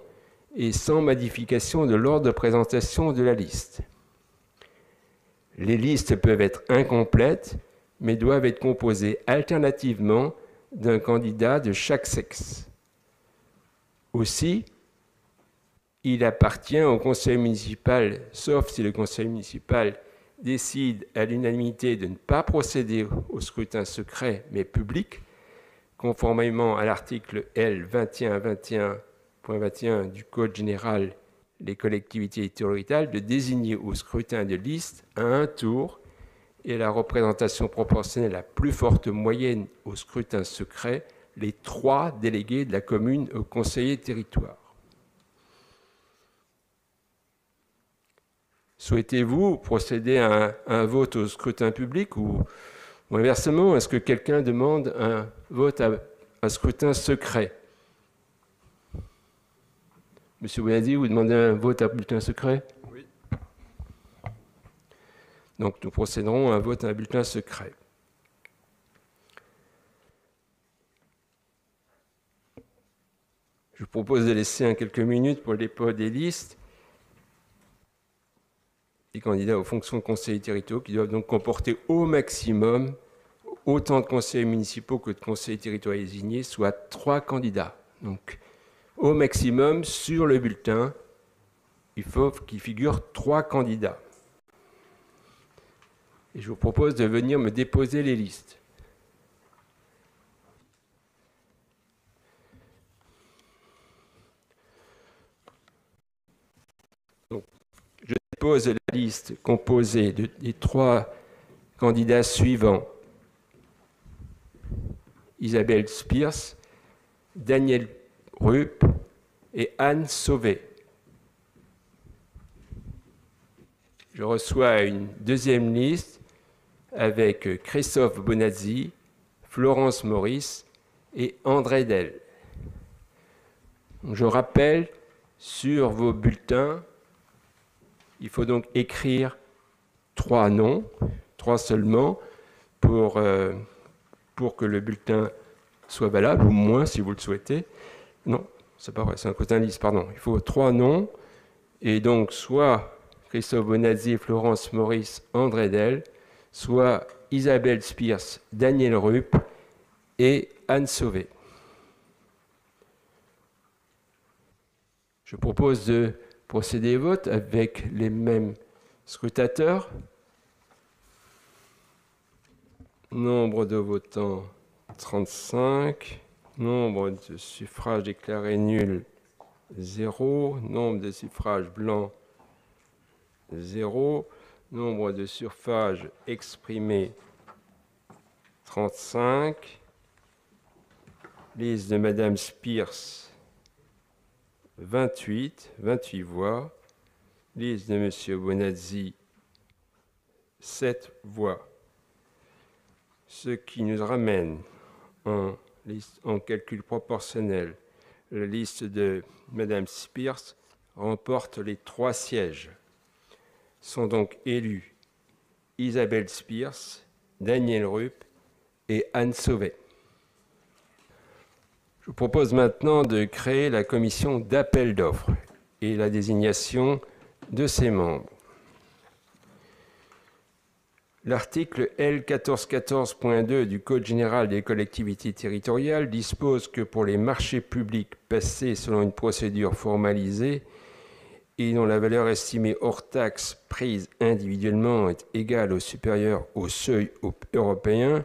et sans modification de l'ordre de présentation de la liste. Les listes peuvent être incomplètes, mais doivent être composées alternativement d'un candidat de chaque sexe. Aussi, il appartient au conseil municipal, sauf si le conseil municipal décide à l'unanimité de ne pas procéder au scrutin secret mais public, conformément à l'article L. 2121.21 du Code général des collectivités territoriales, de désigner au scrutin de liste à un tour et la représentation proportionnelle la plus forte moyenne au scrutin secret les 3 délégués de la commune au conseiller territoire. Souhaitez-vous procéder à un vote au scrutin public ou inversement, est-ce que quelqu'un demande un vote à scrutin secret? Monsieur Bonazzi, vous demandez un vote à bulletin secret? Oui. Donc nous procéderons à un vote à un bulletin secret. Je vous propose de laisser quelques minutes pour le dépôt des listes. Les candidats aux fonctions de conseillers territoriaux qui doivent donc comporter au maximum autant de conseillers municipaux que de conseillers territoriaux désignés, soit 3 candidats. Donc, au maximum, sur le bulletin, il faut qu'il figure 3 candidats. Et je vous propose de venir me déposer les listes. Donc, je dépose la liste composée des 3 candidats suivants. Isabelle Spears, Daniel Rupp et Anne Sauvé. Je reçois une deuxième liste avec Christophe Bonazzi, Florence Maurice et André Del. Je rappelle, sur vos bulletins, il faut donc écrire 3 noms, 3 seulement, pour que le bulletin soit valable, ou moins si vous le souhaitez. Non, c'est pas vrai, c'est un scrutin liste, pardon. Il faut 3 noms, et donc soit Christophe Bonazzi, Florence Maurice, André Del, soit Isabelle Spears, Daniel Rupp et Anne Sauvé. Je propose de procéder au vote avec les mêmes scrutateurs. Nombre de votants 35. Nombre de suffrages déclarés nuls 0. Nombre de suffrages blancs 0. Nombre de suffrages exprimés 35. Liste de Madame Spears 28 voix. Liste de Monsieur Bonazzi 7 voix. Ce qui nous ramène en calcul proportionnel. La liste de Mme Spears remporte les 3 sièges. Sont donc élus Isabelle Spears, Daniel Rupp et Anne Sauvé. Je vous propose maintenant de créer la commission d'appel d'offres et la désignation de ses membres. L'article L. 1414.2 du Code général des collectivités territoriales dispose que pour les marchés publics passés selon une procédure formalisée et dont la valeur estimée hors taxe prise individuellement est égale ou supérieure au seuil européen,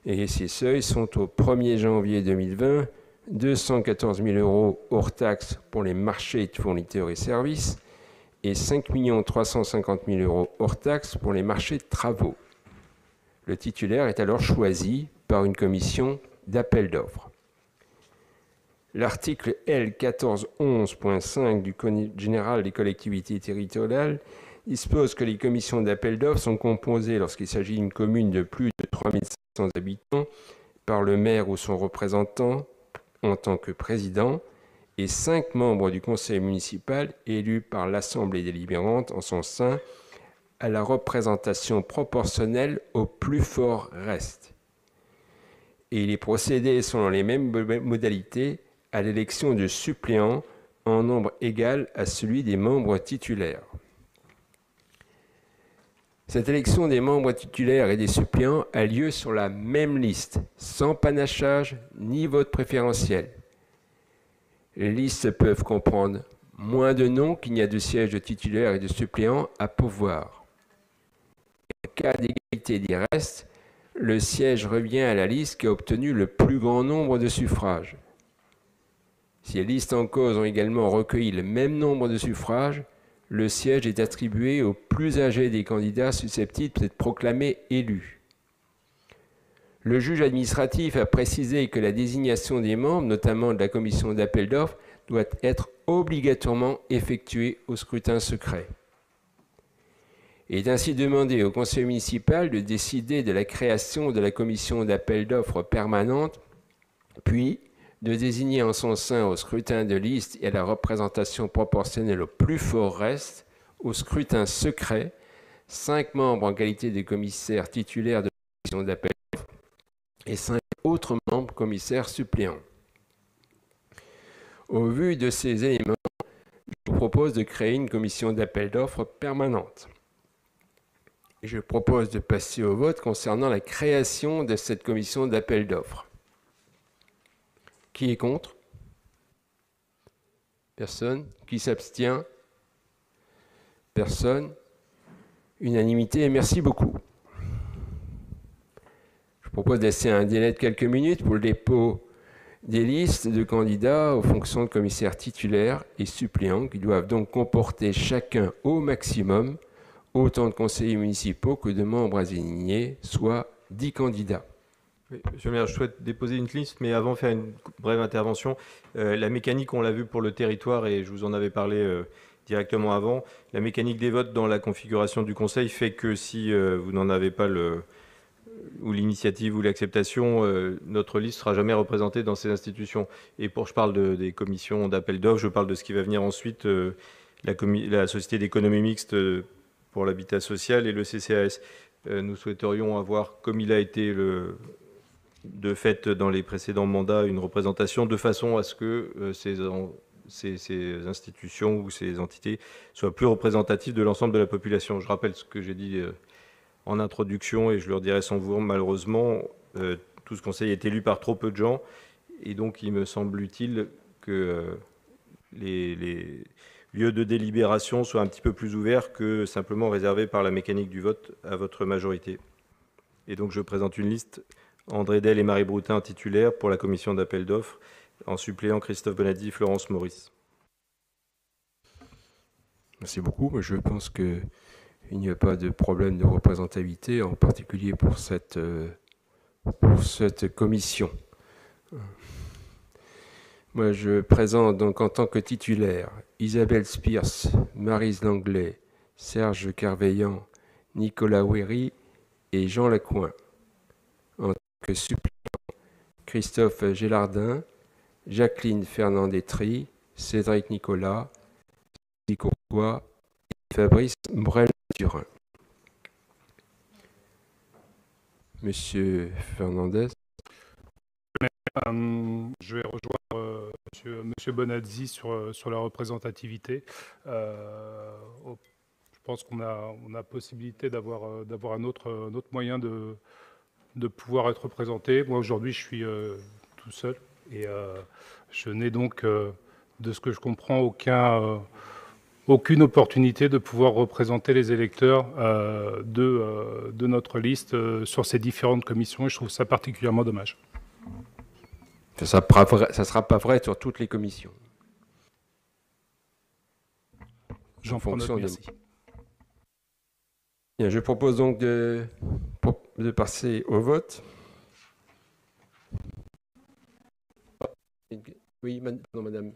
et ces seuils sont au 1er janvier 2020, 214 000 € hors taxe pour les marchés de fournitures et services, et 5 350 000 € hors taxe pour les marchés de travaux. Le titulaire est alors choisi par une commission d'appel d'offres. L'article L. 1411.5 du Code général des collectivités territoriales dispose que les commissions d'appel d'offres sont composées, lorsqu'il s'agit d'une commune de plus de 3 500 habitants, par le maire ou son représentant en tant que président, et 5 membres du conseil municipal élus par l'Assemblée délibérante en son sein à la représentation proportionnelle au plus fort reste. Et il est procédé selon les mêmes modalités à l'élection de suppléants en nombre égal à celui des membres titulaires. Cette élection des membres titulaires et des suppléants a lieu sur la même liste, sans panachage ni vote préférentiel. Les listes peuvent comprendre moins de noms qu'il n'y a de sièges de titulaires et de suppléants à pourvoir. En cas d'égalité des restes, le siège revient à la liste qui a obtenu le plus grand nombre de suffrages. Si les listes en cause ont également recueilli le même nombre de suffrages, le siège est attribué au plus âgé des candidats susceptibles d'être proclamés élus. Le juge administratif a précisé que la désignation des membres, notamment de la commission d'appel d'offres, doit être obligatoirement effectuée au scrutin secret. Il est ainsi demandé au conseil municipal de décider de la création de la commission d'appel d'offres permanente, puis de désigner en son sein au scrutin de liste et à la représentation proportionnelle au plus fort reste, au scrutin secret, 5 membres en qualité de commissaires titulaires de la commission d'appel d'offres et 5 autres membres commissaires suppléants. Au vu de ces éléments, je vous propose de créer une commission d'appel d'offres permanente. Je propose de passer au vote concernant la création de cette commission d'appel d'offres. Qui est contre? Personne. Qui s'abstient? Personne. Unanimité, et merci beaucoup. Je propose de laisser un délai de quelques minutes pour le dépôt des listes de candidats aux fonctions de commissaire titulaire et suppléants qui doivent donc comporter chacun au maximum autant de conseillers municipaux que de membres désignés, soit 10 candidats. Oui, monsieur le maire, je souhaite déposer une liste, mais avant de faire une brève intervention, la mécanique, on l'a vu pour le territoire et je vous en avais parlé directement avant. La mécanique des votes dans la configuration du conseil fait que si vous n'en avez pas ou l'initiative ou l'acceptation, notre liste ne sera jamais représentée dans ces institutions. Et je parle des commissions d'appel d'offres, je parle de ce qui va venir ensuite, la Société d'économie mixte pour l'habitat social et le CCAS. Nous souhaiterions avoir, comme il a été de fait dans les précédents mandats, une représentation de façon à ce que ces institutions ou ces entités soient plus représentatives de l'ensemble de la population. Je rappelle ce que j'ai dit en introduction et je le redirai sans vous. Malheureusement, tout ce conseil est élu par trop peu de gens et donc il me semble utile que les lieux de délibération soient un petit peu plus ouverts que simplement réservés par la mécanique du vote à votre majorité. Et donc je présente une liste: André Del et Marie Broutin titulaires pour la commission d'appel d'offres, en suppléant Christophe Bonadi, Florence Maurice. Merci beaucoup. Je pense qu'il n'y a pas de problème de représentativité, en particulier pour cette commission. Moi, je présente donc en tant que titulaire Isabelle Spears, Maryse Langlais, Serge Carveillant, Nicolas Wéry et Jean Lacoin. En tant que suppléant, Christophe Gélardin, Jacqueline Fernandetri, Cédric Nicolas, Sylvie Courtois et Fabrice Brel-Turin. Monsieur Fernandez. Je vais rejoindre monsieur Bonazzi sur la représentativité. Je pense qu'on a possibilité d'avoir un autre moyen de pouvoir être représenté. Moi, aujourd'hui, je suis tout seul et je n'ai donc, de ce que je comprends, aucune opportunité de pouvoir représenter les électeurs de notre liste sur ces différentes commissions et je trouve ça particulièrement dommage. Ça ne sera pas vrai sur toutes les commissions. J'en prends note, merci. Bien, je propose donc de passer au vote. Oui, pardon, madame.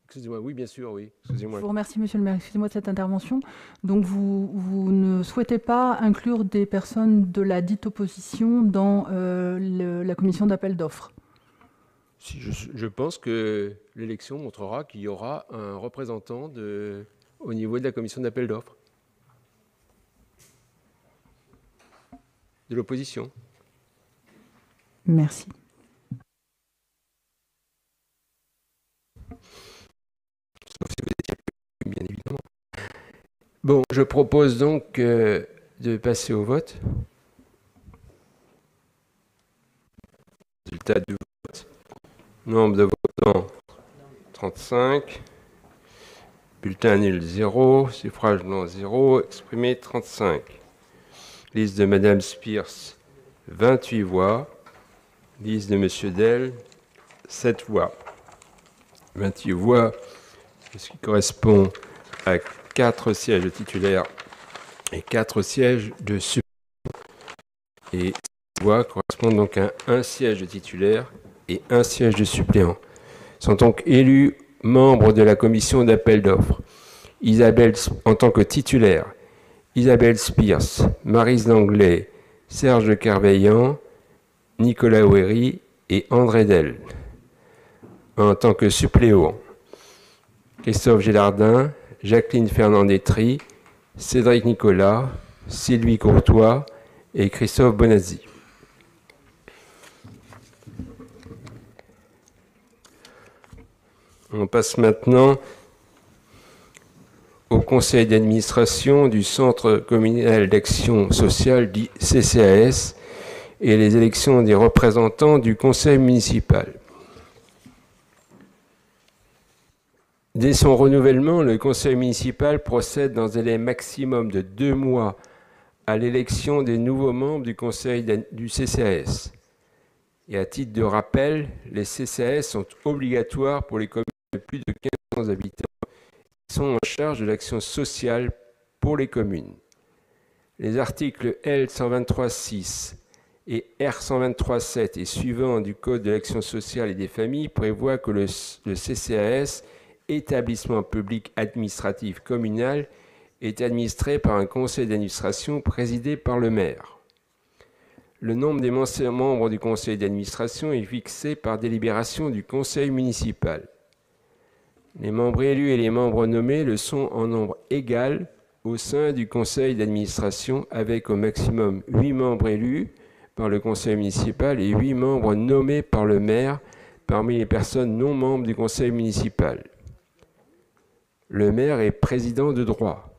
Excusez-moi, oui, bien sûr, oui. Excusez-moi. Je vous remercie, monsieur le maire. Excusez-moi de cette intervention. Donc, vous ne souhaitez pas inclure des personnes de la dite opposition dans la commission d'appel d'offres? Si, je pense que l'élection montrera qu'il y aura un représentant au niveau de la commission d'appel d'offres. De l'opposition. Merci. sauf si vous étiez bien évidemment. Bon, je propose donc de passer au vote. Résultat du vote. Nombre de votants 35. Bulletin nul 0. Suffrage blanc 0. Exprimé 35. Liste de Madame Spears 28 voix. Liste de Monsieur Dell 7 voix. 28 voix, ce qui correspond à 4 sièges de titulaires et 4 sièges de suppléants. Et 6 voix correspondent donc à 1 siège de titulaire et 1 siège de suppléant. Sont donc élus membres de la commission d'appel d'offres. Isabelle, en tant que titulaire, Isabelle Spears, Maryse Langlais, Serge de Kerveillant, Nicolas Ouéry et André Dell. En tant que suppléant, Christophe Gélardin, Jacqueline Fernandetri, Cédric Nicolas, Sylvie Courtois et Christophe Bonazzi. On passe maintenant au conseil d'administration du Centre communal d'action sociale, dit CCAS, et les élections des représentants du conseil municipal. Dès son renouvellement, le conseil municipal procède dans un délai maximum de 2 mois à l'élection des nouveaux membres du conseil du CCAS. Et à titre de rappel, les CCAS sont obligatoires pour les communes de plus de 1500 habitants qui sont en charge de l'action sociale pour les communes. Les articles L. 123.6 et R. 123.7 et suivants du Code de l'action sociale et des familles prévoient que le CCAS, établissement public administratif communal, est administré par un conseil d'administration présidé par le maire. Le nombre des membres du conseil d'administration est fixé par délibération du conseil municipal. Les membres élus et les membres nommés le sont en nombre égal au sein du conseil d'administration, avec au maximum 8 membres élus par le conseil municipal et 8 membres nommés par le maire parmi les personnes non membres du conseil municipal. Le maire est président de droit.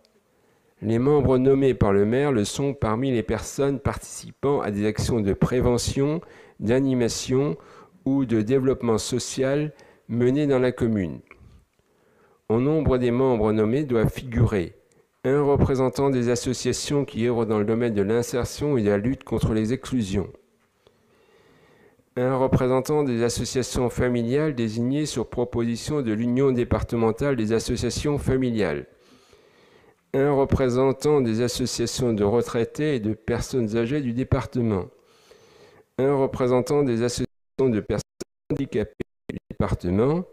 Les membres nommés par le maire le sont parmi les personnes participant à des actions de prévention, d'animation ou de développement social menées dans la commune. Au nombre des membres nommés doit figurer un représentant des associations qui œuvrent dans le domaine de l'insertion et de la lutte contre les exclusions, un représentant des associations familiales désigné sur proposition de l'Union départementale des associations familiales, un représentant des associations de retraités et de personnes âgées du département, un représentant des associations de personnes handicapées du département.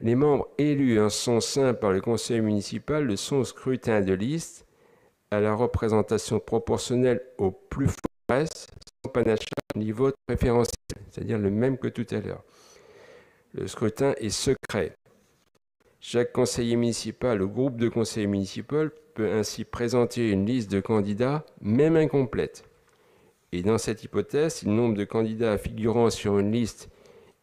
Les membres élus en son sein par le conseil municipal le sont au scrutin de liste à la représentation proportionnelle au plus fort reste, sans panachage ni vote préférentiel, c'est-à-dire le même que tout à l'heure. Le scrutin est secret. Chaque conseiller municipal ou groupe de conseillers municipaux peut ainsi présenter une liste de candidats, même incomplète. Et dans cette hypothèse, si le nombre de candidats figurant sur une liste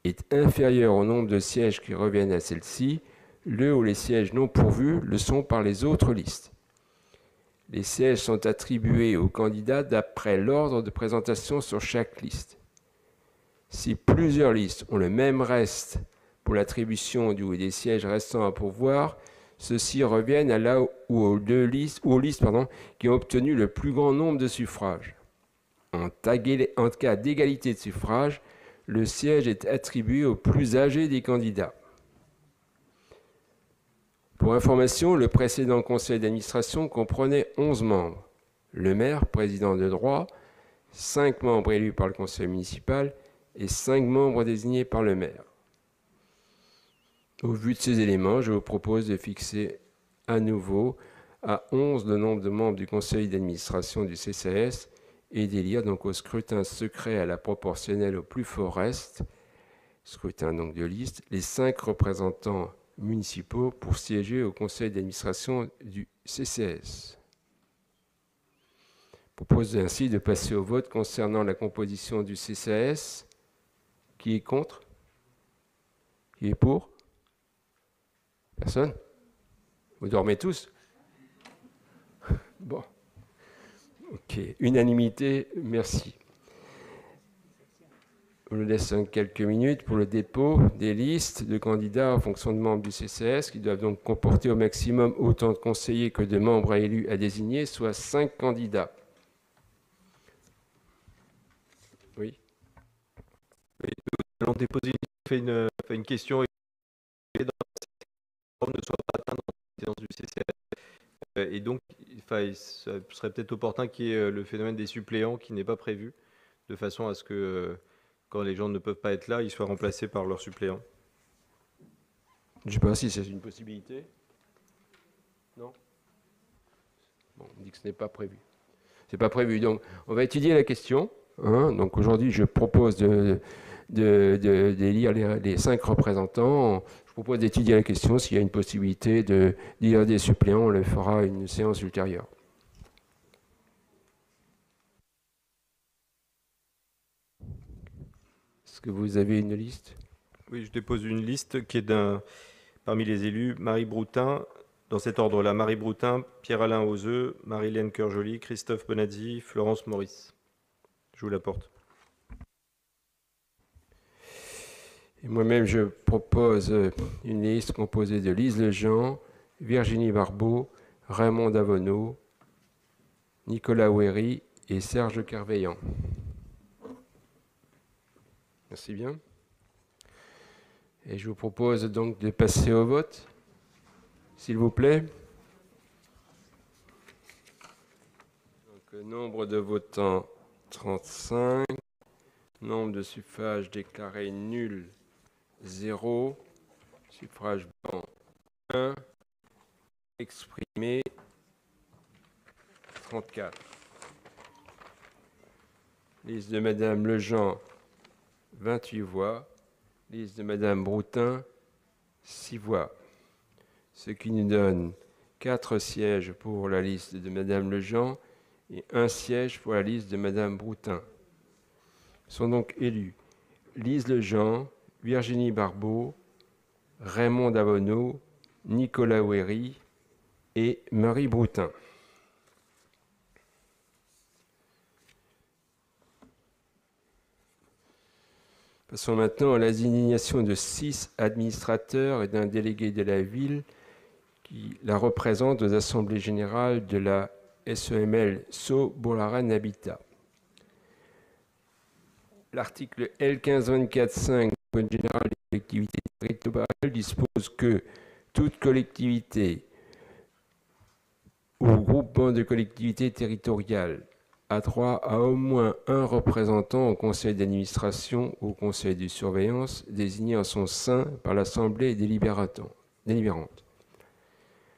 est inférieur au nombre de sièges qui reviennent à celle-ci, le ou les sièges non pourvus le sont par les autres listes. Les sièges sont attribués aux candidats d'après l'ordre de présentation sur chaque liste. Si plusieurs listes ont le même reste pour l'attribution du ou des sièges restants à pourvoir, ceux-ci reviennent à là ou aux listes qui ont obtenu le plus grand nombre de suffrages. En cas d'égalité de suffrages, le siège est attribué au plus âgé des candidats. Pour information, le précédent conseil d'administration comprenait 11 membres. Le maire, président de droit, 5 membres élus par le conseil municipal et 5 membres désignés par le maire. Au vu de ces éléments, je vous propose de fixer à nouveau à 11 le nombre de membres du conseil d'administration du CCAS et d'élire donc au scrutin secret à la proportionnelle au plus fort reste, scrutin donc de liste, les 5 représentants municipaux pour siéger au conseil d'administration du CCAS. Je propose ainsi de passer au vote concernant la composition du CCAS. Qui est contre? Qui est pour? Personne? Vous dormez tous? Bon. Ok. Unanimité, merci. On nous laisse quelques minutes pour le dépôt des listes de candidats en fonction de membres du CCS qui doivent donc comporter au maximum autant de conseillers que de membres élus à désigner, soit 5 candidats. Oui. Oui, nous allons déposer une question et ne soit pas atteint dans la séance du CCS. Et donc, ce serait peut-être opportun qu'il y ait le phénomène des suppléants qui n'est pas prévu, de façon à ce que quand les gens ne peuvent pas être là, ils soient remplacés par leurs suppléants. Je ne sais pas si c'est une possibilité. Non? Bon, on dit que ce n'est pas prévu. C'est pas prévu. Donc, on va étudier la question. Hein. Donc, aujourd'hui, je propose d'élire les 5 représentants. Je propose d'étudier la question. S'il y a une possibilité d'élire des suppléants, on le fera une séance ultérieure. Est-ce que vous avez une liste? Oui, je dépose une liste qui est parmi les élus, Marie Broutin, dans cet ordre-là, Marie Broutin, Pierre-Alain Ozeux, Marie-Hélène Cœurjoly, Christophe Bonazzi, Florence Maurice. Je vous la porte. Et moi-même, je propose une liste composée de Lise Lejean, Virginie Barbeau, Raymond Davonneau, Nicolas Ouéry et Serge Kerveillant. Merci bien. Et je vous propose donc de passer au vote, s'il vous plaît. Donc, nombre de votants, 35. Nombre de suffrages déclarés nuls, 0. Suffrage blanc, 1. Exprimé, 34. Liste de Madame Lejean, 28 voix. Liste de Madame Broutin, 6 voix. Ce qui nous donne 4 sièges pour la liste de Madame Lejean et 1 siège pour la liste de Madame Broutin. Sont donc élus Lise Lejean, Virginie Barbeau, Raymond Davonneau, Nicolas Ouéry et Marie Broutin. Passons maintenant à la désignation de 6 administrateurs et d'un délégué de la ville qui la représentent aux assemblées générales de la SEML Sceaux Bourg-la-Reine Habitat. L'article L1524.5 du Code général des collectivités territoriales dispose que toute collectivité ou groupement de collectivités territoriales a droit à au moins un représentant au conseil d'administration ou au conseil de surveillance désigné en son sein par l'assemblée délibérante,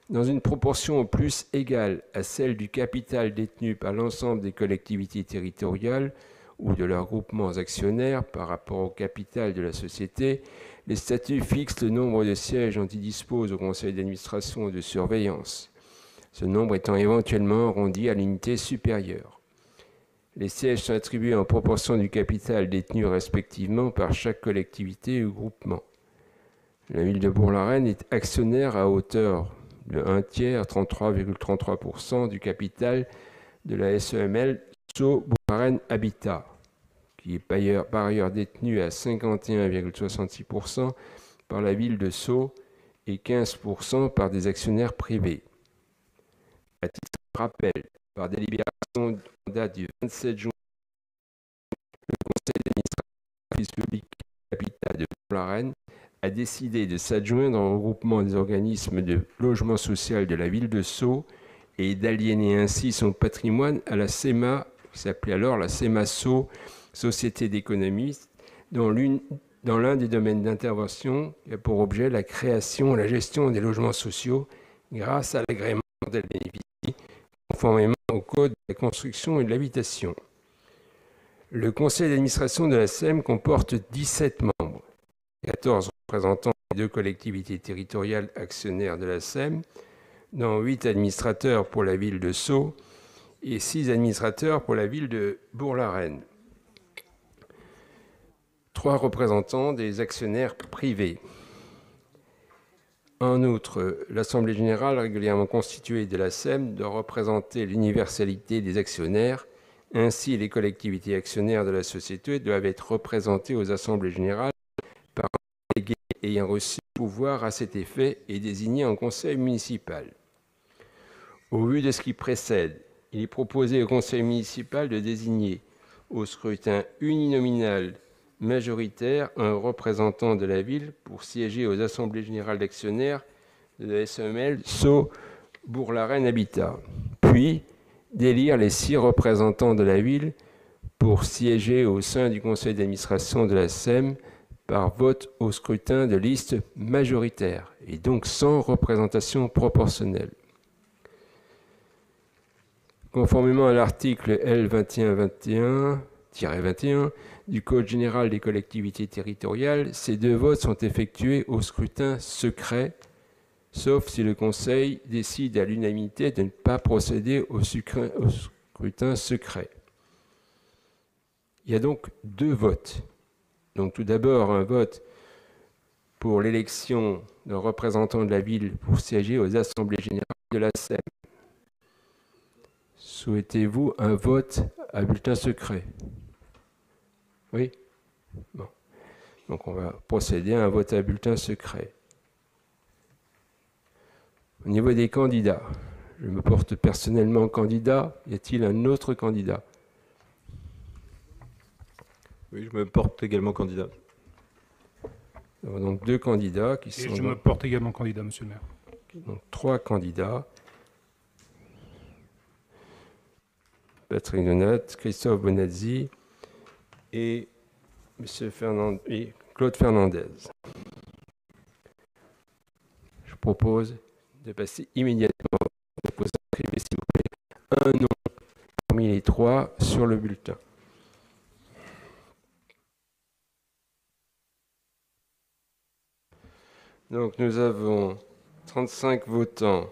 dans une proportion au plus égale à celle du capital détenu par l'ensemble des collectivités territoriales ou de leurs groupements actionnaires par rapport au capital de la société. Les statuts fixent le nombre de sièges dont ils disposent au conseil d'administration ou de surveillance, ce nombre étant éventuellement arrondi à l'unité supérieure. Les sièges sont attribués en proportion du capital détenu respectivement par chaque collectivité ou groupement. La ville de Bourg-la-Reine est actionnaire à hauteur de 1/3, 33,33% du capital de la SEML Sceaux Bourg-la-Reine Habitat, qui est par ailleurs détenu à 51,66% par la ville de Sceaux et 15% par des actionnaires privés. À titre de rappel, par délibération en date du 27 juin, le conseil d'administration public Habitat de Bourg-la-Reine a décidé de s'adjoindre au regroupement des organismes de logement social de la ville de Sceaux et d'aliéner ainsi son patrimoine à la SEMA, qui s'appelait alors la SEMA Sceaux, Société d'économie, dans l'un des domaines d'intervention qui a pour objet la création et la gestion des logements sociaux grâce à l'agrément dont elle bénéficie, conformément au Code de la construction et de l'habitation. Le conseil d'administration de la SEM comporte 17 membres, 14 représentants des 2 collectivités territoriales actionnaires de la SEM, dont 8 administrateurs pour la ville de Sceaux et 6 administrateurs pour la ville de Bourg-la-Reine. 3 représentants des actionnaires privés. En outre, l'Assemblée générale régulièrement constituée de la SEM doit représenter l'universalité des actionnaires. Ainsi, les collectivités actionnaires de la société doivent être représentées aux assemblées générales par un délégué ayant reçu pouvoir à cet effet et désigné en conseil municipal. Au vu de ce qui précède, il est proposé au conseil municipal de désigner au scrutin uninominal majoritaire un représentant de la ville pour siéger aux assemblées générales d'actionnaires de la SEML Sceaux Bourg-la-Reine Habitat, puis d'élire les 6 représentants de la ville pour siéger au sein du conseil d'administration de la SEM par vote au scrutin de liste majoritaire et donc sans représentation proportionnelle. Conformément à l'article L2121-21 du Code général des collectivités territoriales, ces 2 votes sont effectués au scrutin secret, sauf si le Conseil décide à l'unanimité de ne pas procéder au scrutin secret. Il y a donc 2 votes. Donc tout d'abord, un vote pour l'élection d'un représentant de la ville pour siéger aux assemblées générales de la SEM. Souhaitez-vous un vote à bulletin secret? Oui? Bon. Donc on va procéder à un vote à bulletin secret. Au niveau des candidats, je me porte personnellement candidat. Y a-t-il un autre candidat? Oui, je me porte également candidat. Nous avons donc 2 candidats qui sont... Et je me porte également candidat, monsieur le maire. Donc 3 candidats. Patrick Donat, Christophe Bonazzi et Claude Fernandez. Je propose de passer immédiatement, vous inscrivez s'il vous plaît un nom parmi les 3 sur le bulletin. Donc nous avons 35 votants,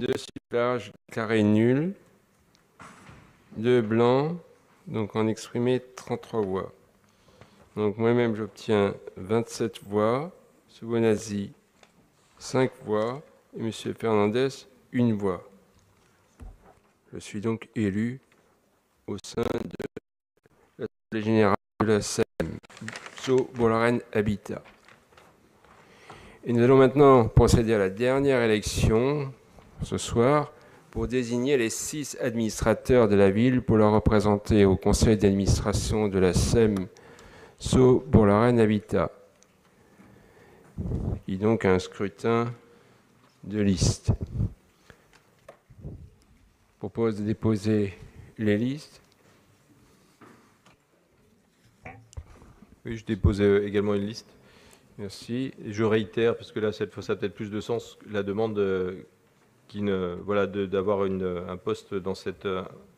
2 suffrages déclarés nuls, 2 blancs, donc en exprimé 33 voix. Donc moi-même j'obtiens 27 voix, M. Bonazzi 5 voix et M. Fernandez 1 voix. Je suis donc élu au sein de l'Assemblée générale de la SEM, Sceaux Bourg-la-Reine Habitat. Et nous allons maintenant procéder à la dernière élection ce soir pour désigner les 6 administrateurs de la ville pour leur représenter au conseil d'administration de la SEM Sceaux Bourg-la-Reine Habitat. Il y a donc un scrutin de liste. Je propose de déposer les listes. Oui, je dépose également une liste. Merci. Et je réitère, parce que là, cette fois, ça a peut-être plus de sens, la demande d'avoir un poste dans cette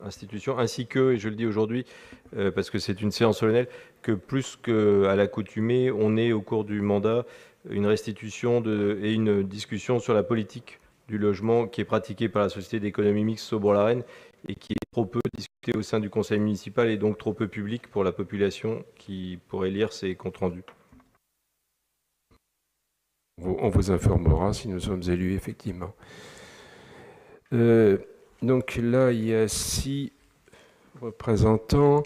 institution, ainsi que, et je le dis aujourd'hui, parce que c'est une séance solennelle, que plus qu'à l'accoutumée, on ait au cours du mandat une restitution et une discussion sur la politique du logement qui est pratiquée par la Société d'économie mixte Sceaux Bourg-la-Reine et qui est trop peu discutée au sein du conseil municipal et donc trop peu publique pour la population qui pourrait lire ces comptes rendus. On vous informera si nous sommes élus, effectivement. Donc là, il y a 6 représentants,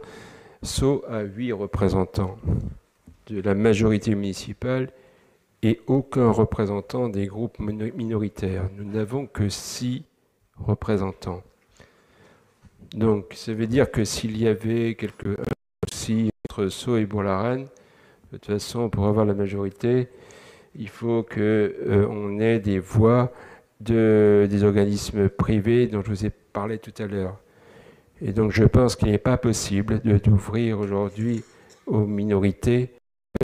Sceaux à 8 représentants de la majorité municipale et aucun représentant des groupes minoritaires. Nous n'avons que 6 représentants. Donc, ça veut dire que s'il y avait quelques aussi entre Sceaux et Bourg-la-Reine, de toute façon, pour avoir la majorité, il faut qu'on ait des voix des organismes privés dont je vous ai parlé tout à l'heure. Et donc, je pense qu'il n'est pas possible d'ouvrir aujourd'hui aux minorités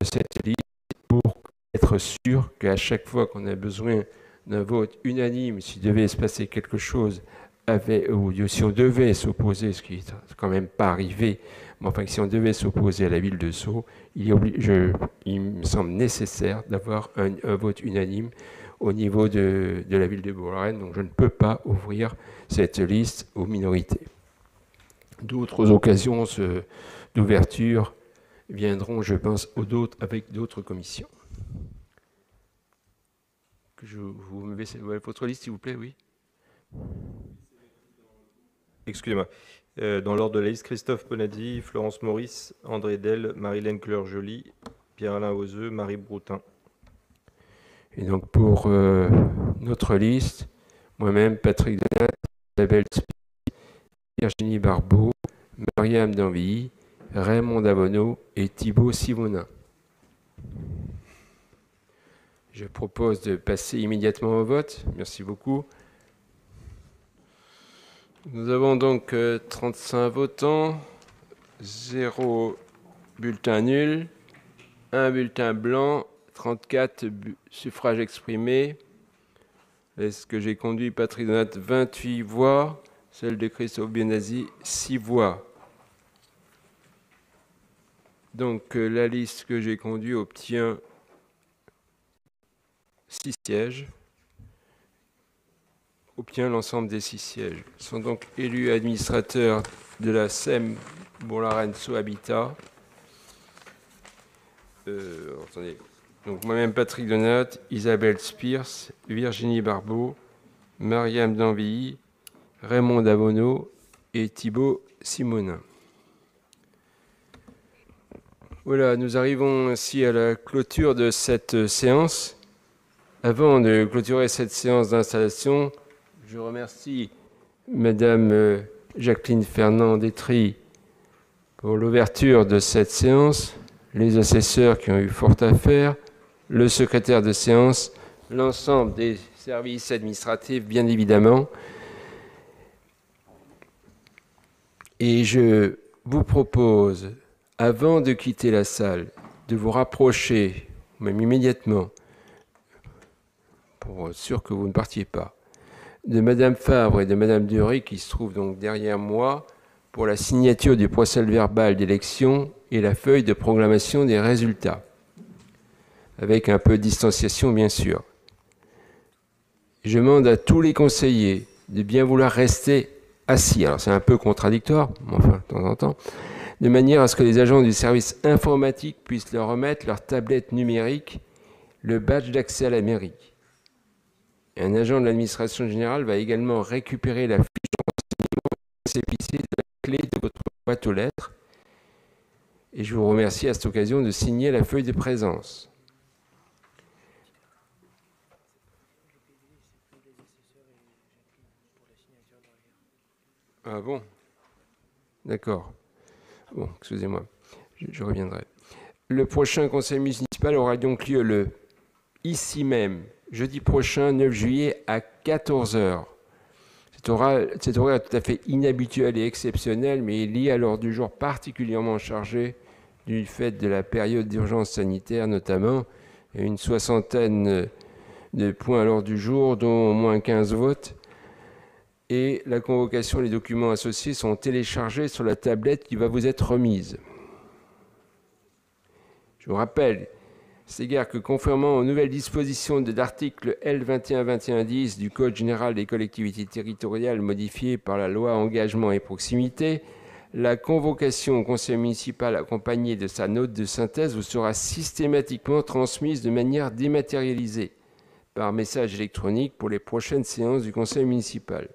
cette liste pour être sûr qu'à chaque fois qu'on a besoin d'un vote unanime, s'il devait se passer quelque chose, ou si on devait s'opposer, ce qui n'est quand même pas arrivé, mais enfin, si on devait s'opposer à la ville de Sceaux, il me semble nécessaire d'avoir un vote unanime au niveau de la ville de Bourg-la-Reine. Donc je ne peux pas ouvrir cette liste aux minorités. D'autres occasions d'ouverture viendront, je pense, avec d'autres commissions. vous me mettez votre liste, s'il vous plaît, oui. Excusez-moi. Dans l'ordre de la liste, Christophe Bonazzi, Florence Maurice, André Del, Marilène Couleur-Joly, Pierre-Alain Ozeux, Marie Broutin. Et donc pour notre liste, moi-même, Patrick Donat, Isabelle Spies, Virginie Barbeau, Mariam Danvilly, Raymond Davonneau et Thibaut Simonin. Je propose de passer immédiatement au vote. Merci beaucoup. Nous avons donc 35 votants, 0 bulletin nul, 1 bulletin blanc, 34 suffrages exprimés. Est-ce que j'ai conduit Patrick Donat 28 voix, celle de Christophe Bonazzi 6 voix. Donc la liste que j'ai conduite obtient 6 sièges, obtient l'ensemble des 6 sièges. Ils sont donc élus administrateurs de la SEM Bourg-la-Reine-Sceaux Habitat. Attendez. Donc moi-même Patrick Donat, Isabelle Spiers, Virginie Barbeau, Mariam Danvilly, Raymond Davonneau et Thibaut Simonin. Voilà, nous arrivons ainsi à la clôture de cette séance. Avant de clôturer cette séance d'installation, je remercie Madame Jacqueline Fernand-Détry pour l'ouverture de cette séance, les assesseurs qui ont eu fort à faire, le secrétaire de séance, l'ensemble des services administratifs, bien évidemment. Et je vous propose, avant de quitter la salle, de vous rapprocher, même immédiatement, pour être sûr que vous ne partiez pas, de Madame Fabre et de Madame Dury, qui se trouvent donc derrière moi, pour la signature du procès-verbal d'élection et la feuille de proclamation des résultats, avec un peu de distanciation, bien sûr. Je demande à tous les conseillers de bien vouloir rester assis. Alors, c'est un peu contradictoire, mais enfin, de temps en temps, de manière à ce que les agents du service informatique puissent leur remettre leur tablette numérique, le badge d'accès à la mairie. Un agent de l'administration générale va également récupérer la fiche de renseignement de la clé de votre boîte aux lettres. Et je vous remercie à cette occasion de signer la feuille de présence. Ah bon? D'accord. Bon, excusez-moi, je reviendrai. Le prochain conseil municipal aura donc lieu ici même, jeudi prochain, 9 juillet, à 14h. Cet horaire est tout à fait inhabituel et exceptionnel, mais est lié à l'ordre du jour particulièrement chargé du fait de la période d'urgence sanitaire notamment, et une soixantaine de points à l'ordre du jour, dont au moins 15 votes. Et la convocation et les documents associés sont téléchargés sur la tablette qui va vous être remise. Je vous rappelle, c'est égard que conformément aux nouvelles dispositions de l'article L212110 du Code général des collectivités territoriales modifié par la loi Engagement et Proximité, la convocation au conseil municipal accompagnée de sa note de synthèse vous sera systématiquement transmise de manière dématérialisée par message électronique pour les prochaines séances du conseil municipal.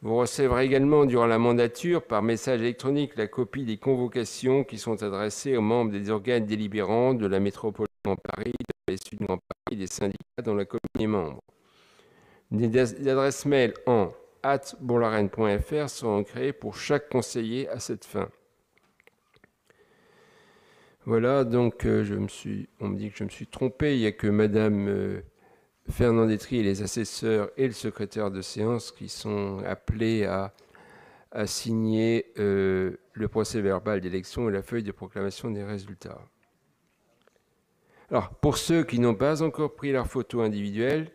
Vous recevrez également durant la mandature par message électronique la copie des convocations qui sont adressées aux membres des organes délibérants de la métropole du Grand Paris, de la Sud du Grand Paris et des syndicats dont la commune est membre. Des adresses mail en @bourglarenne.fr seront créées pour chaque conseiller à cette fin. Voilà, donc on me dit que je me suis trompé, il n'y a que Madame Fernand-Détry et les assesseurs et le secrétaire de séance qui sont appelés à signer le procès-verbal d'élection et la feuille de proclamation des résultats. Alors, pour ceux qui n'ont pas encore pris leur photo individuelle,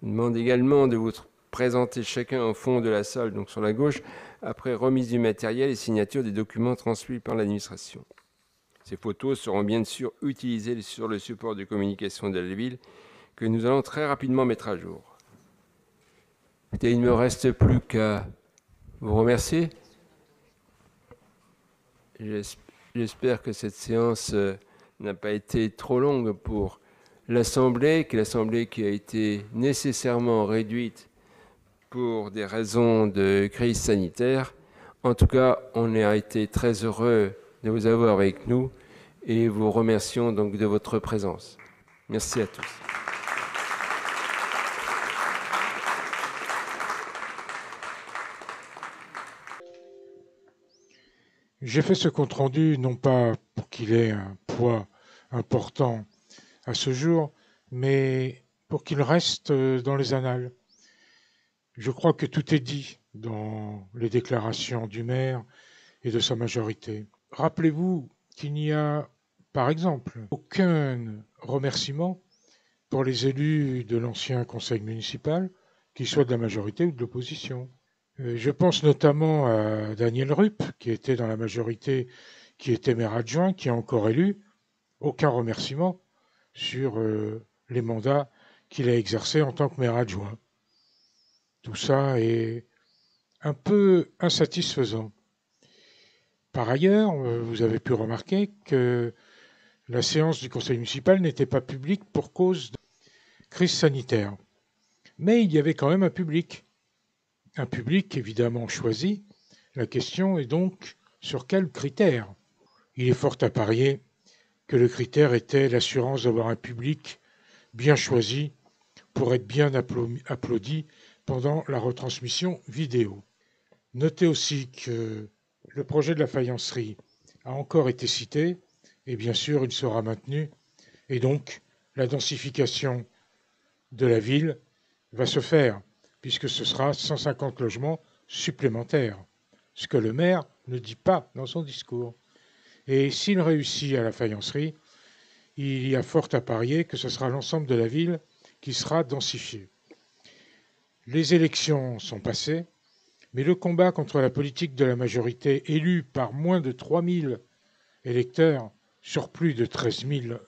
je demande également de vous présenter chacun au fond de la salle, donc sur la gauche, après remise du matériel et signature des documents transmis par l'administration. Ces photos seront bien sûr utilisées sur le support de communication de la ville que nous allons très rapidement mettre à jour. Et il ne me reste plus qu'à vous remercier. J'espère que cette séance n'a pas été trop longue pour l'Assemblée, qui a été nécessairement réduite pour des raisons de crise sanitaire. En tout cas, on a été très heureux de vous avoir avec nous et vous remercions donc de votre présence. Merci à tous. J'ai fait ce compte-rendu non pas pour qu'il ait un poids important à ce jour, mais pour qu'il reste dans les annales. Je crois que tout est dit dans les déclarations du maire et de sa majorité. Rappelez-vous qu'il n'y a, par exemple, aucun remerciement pour les élus de l'ancien conseil municipal, qu'ils soient de la majorité ou de l'opposition. Je pense notamment à Daniel Rupp, qui était dans la majorité, qui était maire adjoint, qui est encore élu. Aucun remerciement sur les mandats qu'il a exercés en tant que maire adjoint. Tout ça est un peu insatisfaisant. Par ailleurs, vous avez pu remarquer que la séance du conseil municipal n'était pas publique pour cause de crise sanitaire. Mais il y avait quand même un public évidemment choisi. La question est donc sur quels critères? Il est fort à parier que le critère était l'assurance d'avoir un public bien choisi pour être bien applaudi pendant la retransmission vidéo. Notez aussi que le projet de la faïencerie a encore été cité et bien sûr il sera maintenu et donc la densification de la ville va se faire puisque ce sera 150 logements supplémentaires, ce que le maire ne dit pas dans son discours. Et s'il réussit à la faïencerie, il y a fort à parier que ce sera l'ensemble de la ville qui sera densifié. Les élections sont passées, mais le combat contre la politique de la majorité élue par moins de 3000 électeurs sur plus de 13 000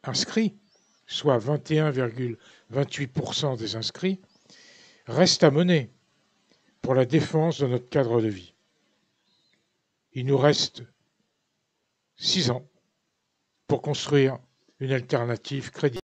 inscrits, soit 21,28% des inscrits, reste à mener pour la défense de notre cadre de vie. Il nous reste 6 ans pour construire une alternative crédible.